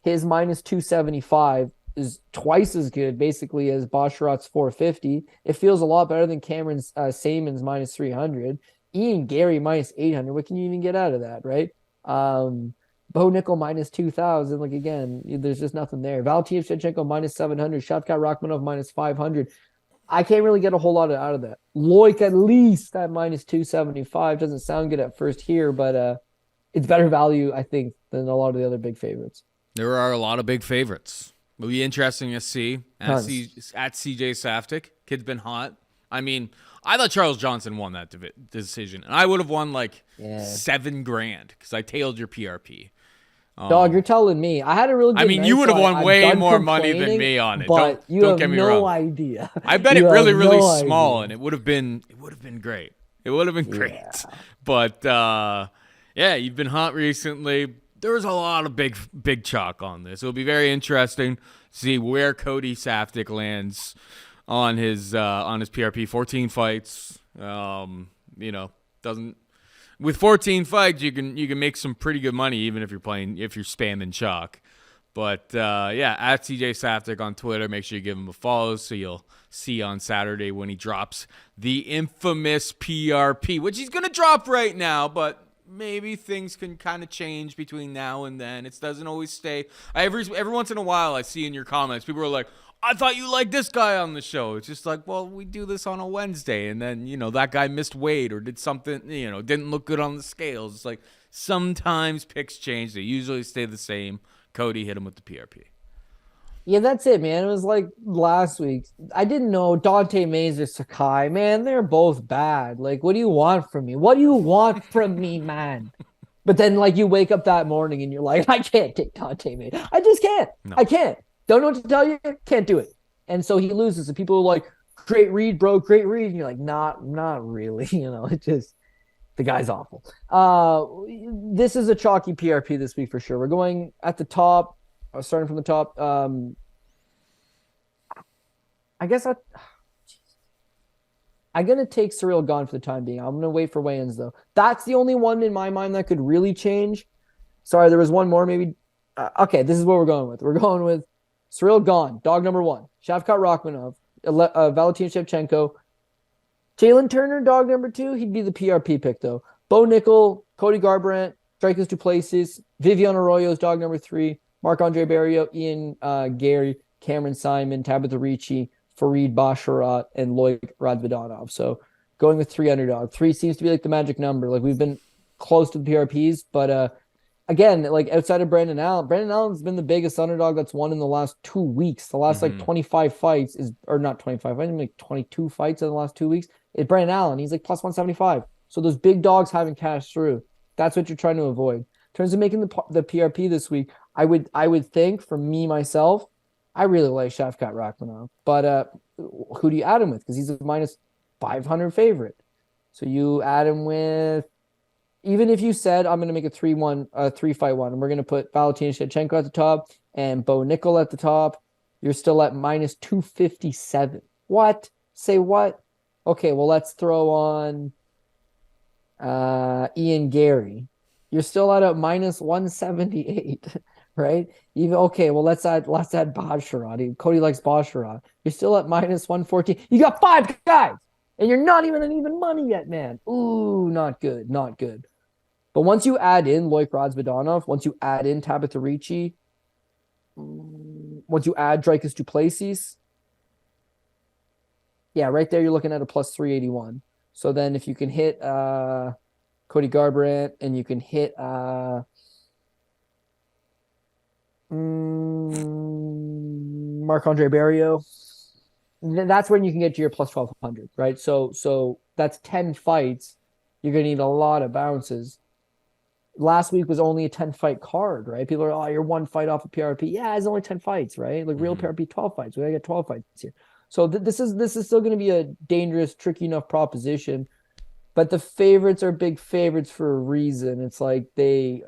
Speaker 2: his minus 275 is twice as good, basically, as Basharat's 450. It feels a lot better than Cameron's Saamon's minus 300. Ian Garry minus 800. What can you even get out of that, right? Bo Nickel minus 2,000. Like, again, there's just nothing there. Valentina Shevchenko minus 700. Shavkat Rakhmonov minus 500. I can't really get a whole lot out of that. Loic at least at minus 275. Doesn't sound good at first here, but it's better value, I think, than a lot of the other big favorites.
Speaker 1: There are a lot of big favorites. It'll be interesting to see. At CJ Saftic. Kid's been hot. I mean, I thought Charles Johnson won that decision, and I would have won like $7,000 because I tailed your PRP.
Speaker 2: Dog, you're telling me. I had a really good
Speaker 1: I mean,
Speaker 2: night,
Speaker 1: you would have
Speaker 2: so
Speaker 1: won way more money than me on it.
Speaker 2: But
Speaker 1: don't get me wrong.
Speaker 2: idea.
Speaker 1: I bet it really, really small, and it would have been great. It would have been great. But yeah, you've been hot recently. There's a lot of big chalk on this. It'll be very interesting to see where Cody Saftic lands on his PRP. 14 fights. Doesn't with 14 fights you can make some pretty good money even if you're spamming chalk. But at CJ Saftic on Twitter, make sure you give him a follow so you'll see on Saturday when he drops the infamous PRP, which he's gonna drop right now, but maybe things can kind of change between now and then. It doesn't always stay. Every once in a while, I see in your comments, people are like, I thought you liked this guy on the show. It's just like, well, we do this on a Wednesday, and then, that guy missed weight or did something, didn't look good on the scales. It's like sometimes picks change. They usually stay the same. Cody hit him with the PRP.
Speaker 2: Yeah, that's it, man. It was like last week. I didn't know Dante Mays or Sakai. Man, they're both bad. Like, what do you want from me? What do you want from me, man? But then, like, you wake up that morning and you're like, I can't take Dante Mays. I just can't. No. I can't. Don't know what to tell you. Can't do it. And so he loses. And people are like, great read, bro. Great read. And you're like, not really. It just, the guy's awful. This is a chalky PRP this week for sure. We're going at the top. Starting from the top. I'm going to take Ciryl Gane for the time being. I'm going to wait for weigh-ins, though. That's the only one in my mind that could really change. Sorry, there was one more maybe. Okay, this is what we're going with. We're going with Ciryl Gane, dog number 1. Shavkat Rakhmonov, Valentina Shevchenko. Jalin Turner, dog number 2. He'd be the PRP pick, though. Nickal, Cody Garbrandt, Dricus du Plessis, Viviane Arroyo's dog number 3. Marc-Andre Barriault, Garry, Cameron Saaimon, Tabitha Ricci, Farid Basharat, and Loic Radzvidanov. So going with 3 underdog. 3 seems to be like the magic number. Like, we've been close to the PRPs, but again, like outside of Brandon Allen's been the biggest underdog that's won in the last 2 weeks. The last like 25 fights or not 25, I think like 22 fights in the last 2 weeks. It's Brandon Allen. He's like plus 175. So those big dogs haven't cashed through. That's what you're trying to avoid. In terms of making the PRP this week, I would think for me myself, I really like Shavkat Rakhmonov, but who do you add him with? Because he's a minus 500 favorite. So you add him with, even if you said I'm going to make a 3-fight one, and we're going to put Valentina Shevchenko at the top and Nickal at the top, you're still at minus 257. What? Say what? Okay, well let's throw on Garry. You're still at a minus 178. Right? Let's add Basharat. Cody likes Basharat. You're still at minus 114. You got 5 guys, and you're not even even money yet, man. Ooh, not good. But once you add in Loic Radzvidanov, once you add in Tabitha Ricci, once you add Dricus du Plessis, yeah, right there you're looking at a plus 381. So then if you can hit Cody Garbrandt and you can hit Marc-Andre Barriault, that's when you can get to your plus 1,200, right? So that's 10 fights. You're going to need a lot of bounces. Last week was only a 10-fight card, right? People are, you're 1 fight off of PRP. Yeah, it's only 10 fights, right? Like real PRP, 12 fights. We got to get 12 fights here. So this is still going to be a dangerous, tricky enough proposition. But the favorites are big favorites for a reason. It's like the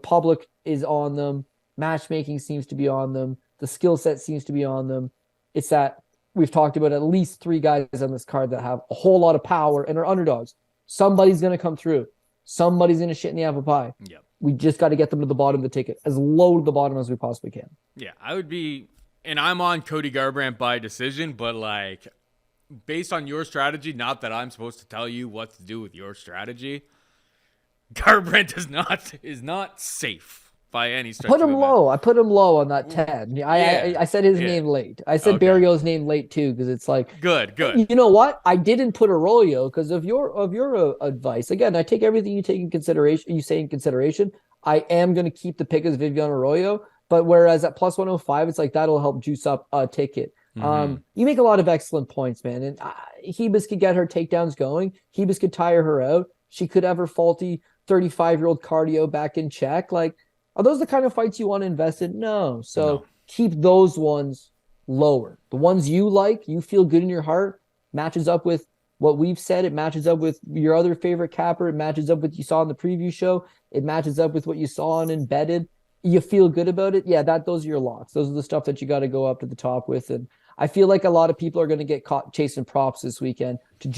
Speaker 2: public is on them. Matchmaking seems to be on them. The skill set seems to be on them. It's that we've talked about at least 3 guys on this card that have a whole lot of power and are underdogs. Somebody's going to come through. Somebody's going to shit in the apple pie.
Speaker 1: Yep.
Speaker 2: We just got to get them to the bottom of the ticket, as low to the bottom as we possibly can.
Speaker 1: Yeah, I would be, and I'm on Cody Garbrandt by decision, but like based on your strategy, not that I'm supposed to tell you what to do with your strategy, Garbrandt is not safe by any stretch.
Speaker 2: I put him low on that 10. I said his name late. I said Barriault's name late too, because it's like
Speaker 1: good.
Speaker 2: You know what? I didn't put Arroyo because of your advice. Again, I take everything you take in consideration. You say in consideration. I am going to keep the pick as Viviane Arroyo, but whereas at plus 105, it's like that'll help juice up a ticket. You make a lot of excellent points, man. And Ribas could get her takedowns going. Ribas could tire her out. She could have her faulty 35-year-old cardio back in check. Like, are those the kind of fights you want to invest in? No. So keep those ones lower. The ones you like, you feel good in your heart, matches up with what we've said. It matches up with your other favorite capper. It matches up with what you saw in the preview show. It matches up with what you saw on Embedded. You feel good about it. Yeah, those are your locks. Those are the stuff that you got to go up to the top with. And I feel like a lot of people are going to get caught chasing props this weekend to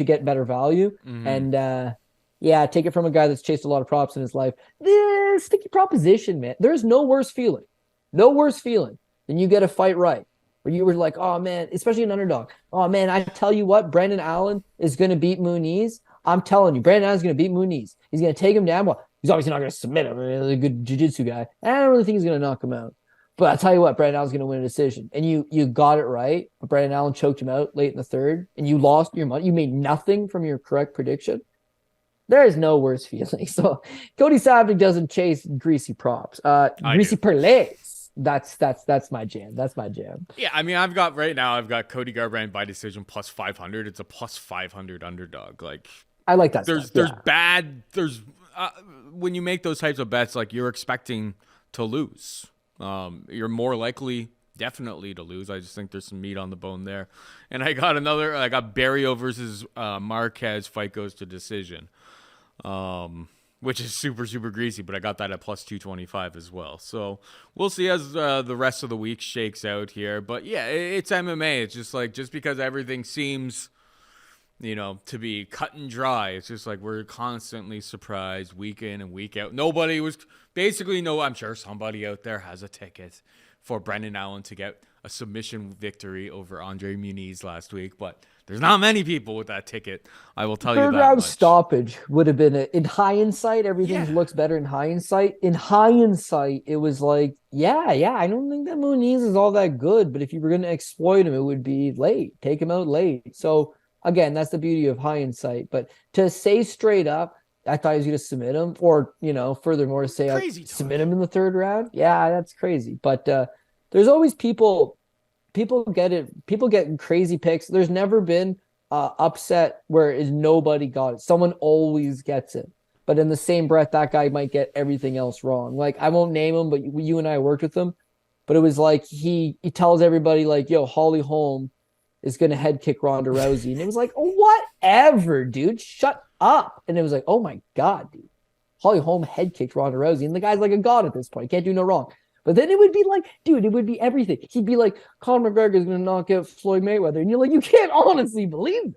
Speaker 2: get better value. And yeah, take it from a guy that's chased a lot of props in his life. This sticky proposition, man. There's no worse feeling than you get a fight right, where you were like, oh man, especially an underdog. Oh man, I tell you what, Brendan Allen is going to beat Muniz. I'm telling you, Brendan Allen's going to beat Muniz. He's going to take him down. Well, he's obviously not going to submit him. He's a good jiu-jitsu guy. And I don't really think he's going to knock him out. But I'll tell you what, Brendan Allen's going to win a decision. And you got it right. But Brendan Allen choked him out late in the third, and you lost your money. You made nothing from your correct prediction. There is no worse feeling. So Cody Saftic doesn't chase greasy props. Greasy parlays. That's my jam. That's my jam.
Speaker 1: Yeah, I mean, I've got Cody Garbrandt by decision plus 500. It's a plus 500 underdog. Like,
Speaker 2: I like that.
Speaker 1: There's when you make those types of bets, like, you're expecting to lose. You're more likely definitely to lose. I just think there's some meat on the bone there. And I got Barriault versus Marquez, fight goes to decision. Which is super, super greasy, but I got that at plus 225 as well. So we'll see as the rest of the week shakes out here. But yeah, it's MMA. It's just like, just because everything seems, to be cut and dry, it's just like we're constantly surprised week in and week out. I'm sure somebody out there has a ticket for Brendan Allen to get a submission victory over Andre Muniz last week, but there's not many people with that ticket. I will tell you that
Speaker 2: third round
Speaker 1: much.
Speaker 2: stoppage would have been in hindsight. Everything looks better in hindsight. In hindsight, it was like, yeah, I don't think that Muniz is all that good, but if you were going to exploit him, it would be late. Take him out late. So again, that's the beauty of hindsight. But to say straight up, I thought he was going to submit him, or, furthermore, to say submit him in the third round. Yeah, that's crazy. But there's always people get it. People get crazy picks. There's never been upset where nobody got it. Someone always gets it. But in the same breath, that guy might get everything else wrong. Like, I won't name him, but you and I worked with him. But it was like he tells everybody, like, yo, Holly Holm is going to head kick Ronda Rousey. And it was like, oh, whatever, dude. Shut up. And it was like, oh, my God, dude. Holly Holm head kicked Ronda Rousey. And the guy's like a god at this point. Can't do no wrong. But then it would be like, dude, it would be everything. He'd be like, Conor McGregor is going to knock out Floyd Mayweather. And you're like, you can't honestly believe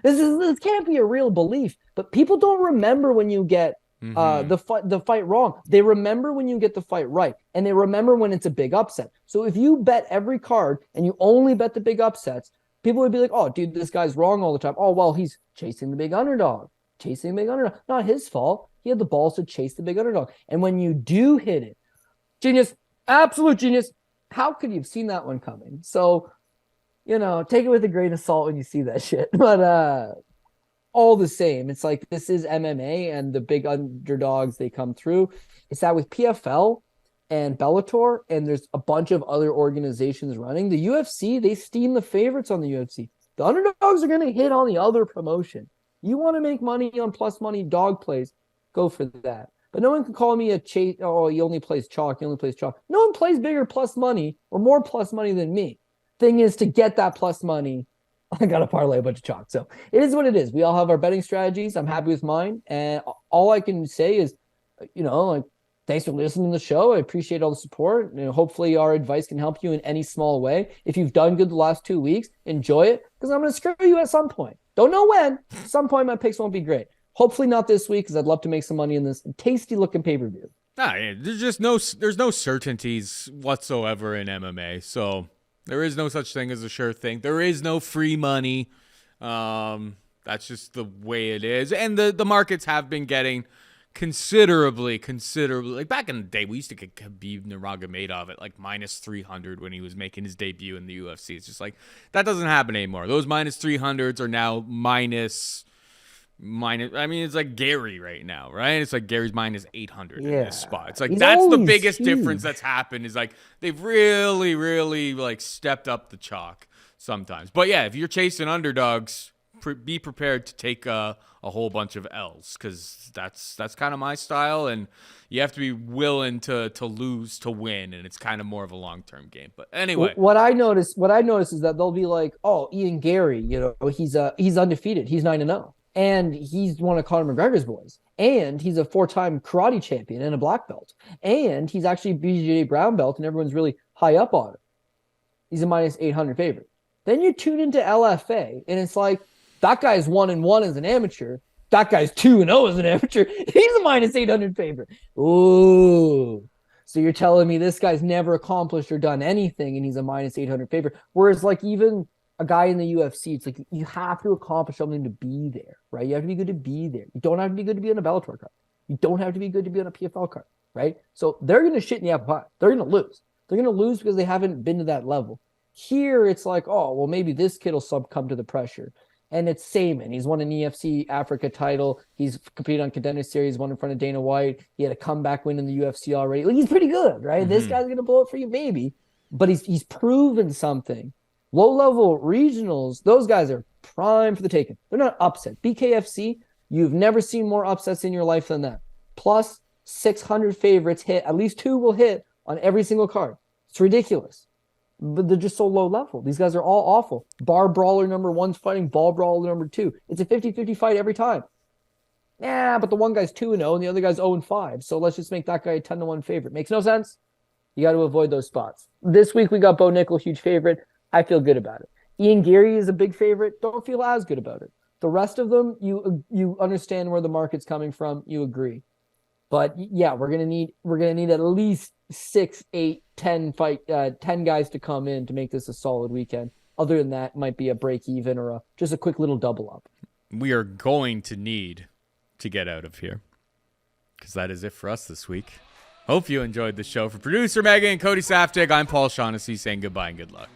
Speaker 2: this. This can't be a real belief. But people don't remember when you get the fight wrong. They remember when you get the fight right. And they remember when it's a big upset. So if you bet every card and you only bet the big upsets, people would be like, oh, dude, this guy's wrong all the time. Oh, well, he's chasing the big underdog. Not his fault. He had the balls to chase the big underdog. And when you do hit it, genius, absolute genius. How could you have seen that one coming? So, take it with a grain of salt when you see that shit. But all the same, it's like, this is MMA and the big underdogs, they come through. It's that with PFL and Bellator, and there's a bunch of other organizations running. The UFC, they steam the favorites on the UFC. The underdogs are going to hit on the other promotion. You want to make money on plus money dog plays, go for that. But no one can call me a chase. Oh, he only plays chalk. No one plays bigger plus money or more plus money than me. Thing is, to get that plus money, I got to parlay a bunch of chalk. So it is what it is. We all have our betting strategies. I'm happy with mine. And all I can say is, thanks for listening to the show. I appreciate all the support. And hopefully our advice can help you in any small way. If you've done good the last 2 weeks, enjoy it, because I'm going to screw you at some point. Don't know when. At some point, my picks won't be great. Hopefully not this week, because I'd love to make some money in this tasty-looking pay-per-view.
Speaker 1: There's no certainties whatsoever in MMA, so there is no such thing as a sure thing. There is no free money. That's just the way it is. And the markets have been getting considerably. Like, back in the day, we used to get Khabib Nurmagomedov at like minus 300 when he was making his debut in the UFC. It's just like, that doesn't happen anymore. Those minus 300s are now minus. I mean, it's like Garry right now, right? It's like Gary's minus 800 in this spot. It's like, that's the biggest difference that's happened, is like they've really, really like stepped up the chalk sometimes. But yeah, if you're chasing underdogs, be prepared to take a whole bunch of L's, because that's kind of my style, and you have to be willing to lose to win, and it's kind of more of a long-term game. But anyway,
Speaker 2: what I noticed is that they'll be like, oh, Ian Garry, he's undefeated, he's 9-0, and he's one of Conor McGregor's boys, and he's a 4-time karate champion and a black belt, and he's actually BJJ brown belt, and everyone's really high up on him. He's a minus 800 favorite. Then you tune into LFA, and it's like, that guy's 1-1 as an amateur. That guy's 2-0 as an amateur. He's a minus 800 favorite. Ooh. So you're telling me this guy's never accomplished or done anything, and he's a minus 800 favorite. Whereas, like, even a guy in the UFC, it's like you have to accomplish something to be there, right? You have to be good to be there. You don't have to be good to be on a Bellator card. You don't have to be good to be on a PFL card, right? So they're going to shit in the apple pie. They're going to lose. They're going to lose because they haven't been to that level. Here, it's like, oh, well, maybe this kid will succumb to the pressure. And it's Saaimon. He's won an EFC Africa title. He's competed on Contender Series, won in front of Dana White. He had a comeback win in the UFC already. Like, he's pretty good, right? Mm-hmm. This guy's going to blow it for you, maybe. But he's proven something. Low-level regionals, those guys are prime for the taking. They're not upset. BKFC, you've never seen more upsets in your life than that. Plus, 600 favorites hit. At least 2 will hit on every single card. It's ridiculous. But they're just so low level. These guys are all awful. Bar brawler number 1's fighting ball brawler number 2. It's a 50-50 fight every time. Yeah, but the one guy's 2-0 and the other guy's 0-5. So let's just make that guy a 10-1 favorite. Makes no sense. You got to avoid those spots. This week we got Bo Nickal, huge favorite. I feel good about it. Ian Garry is a big favorite. Don't feel as good about it. The rest of them, you understand where the market's coming from. You agree. But yeah, we're gonna need at least 6, 8, 10 guys to come in to make this a solid weekend. Other than that, it might be a break even or just a quick little double up.
Speaker 1: We are going to need to get out of here, because that is it for us this week. Hope you enjoyed the show. For producer Megan and Cody Saftic, I'm Paul Shaughnessy saying goodbye and good luck.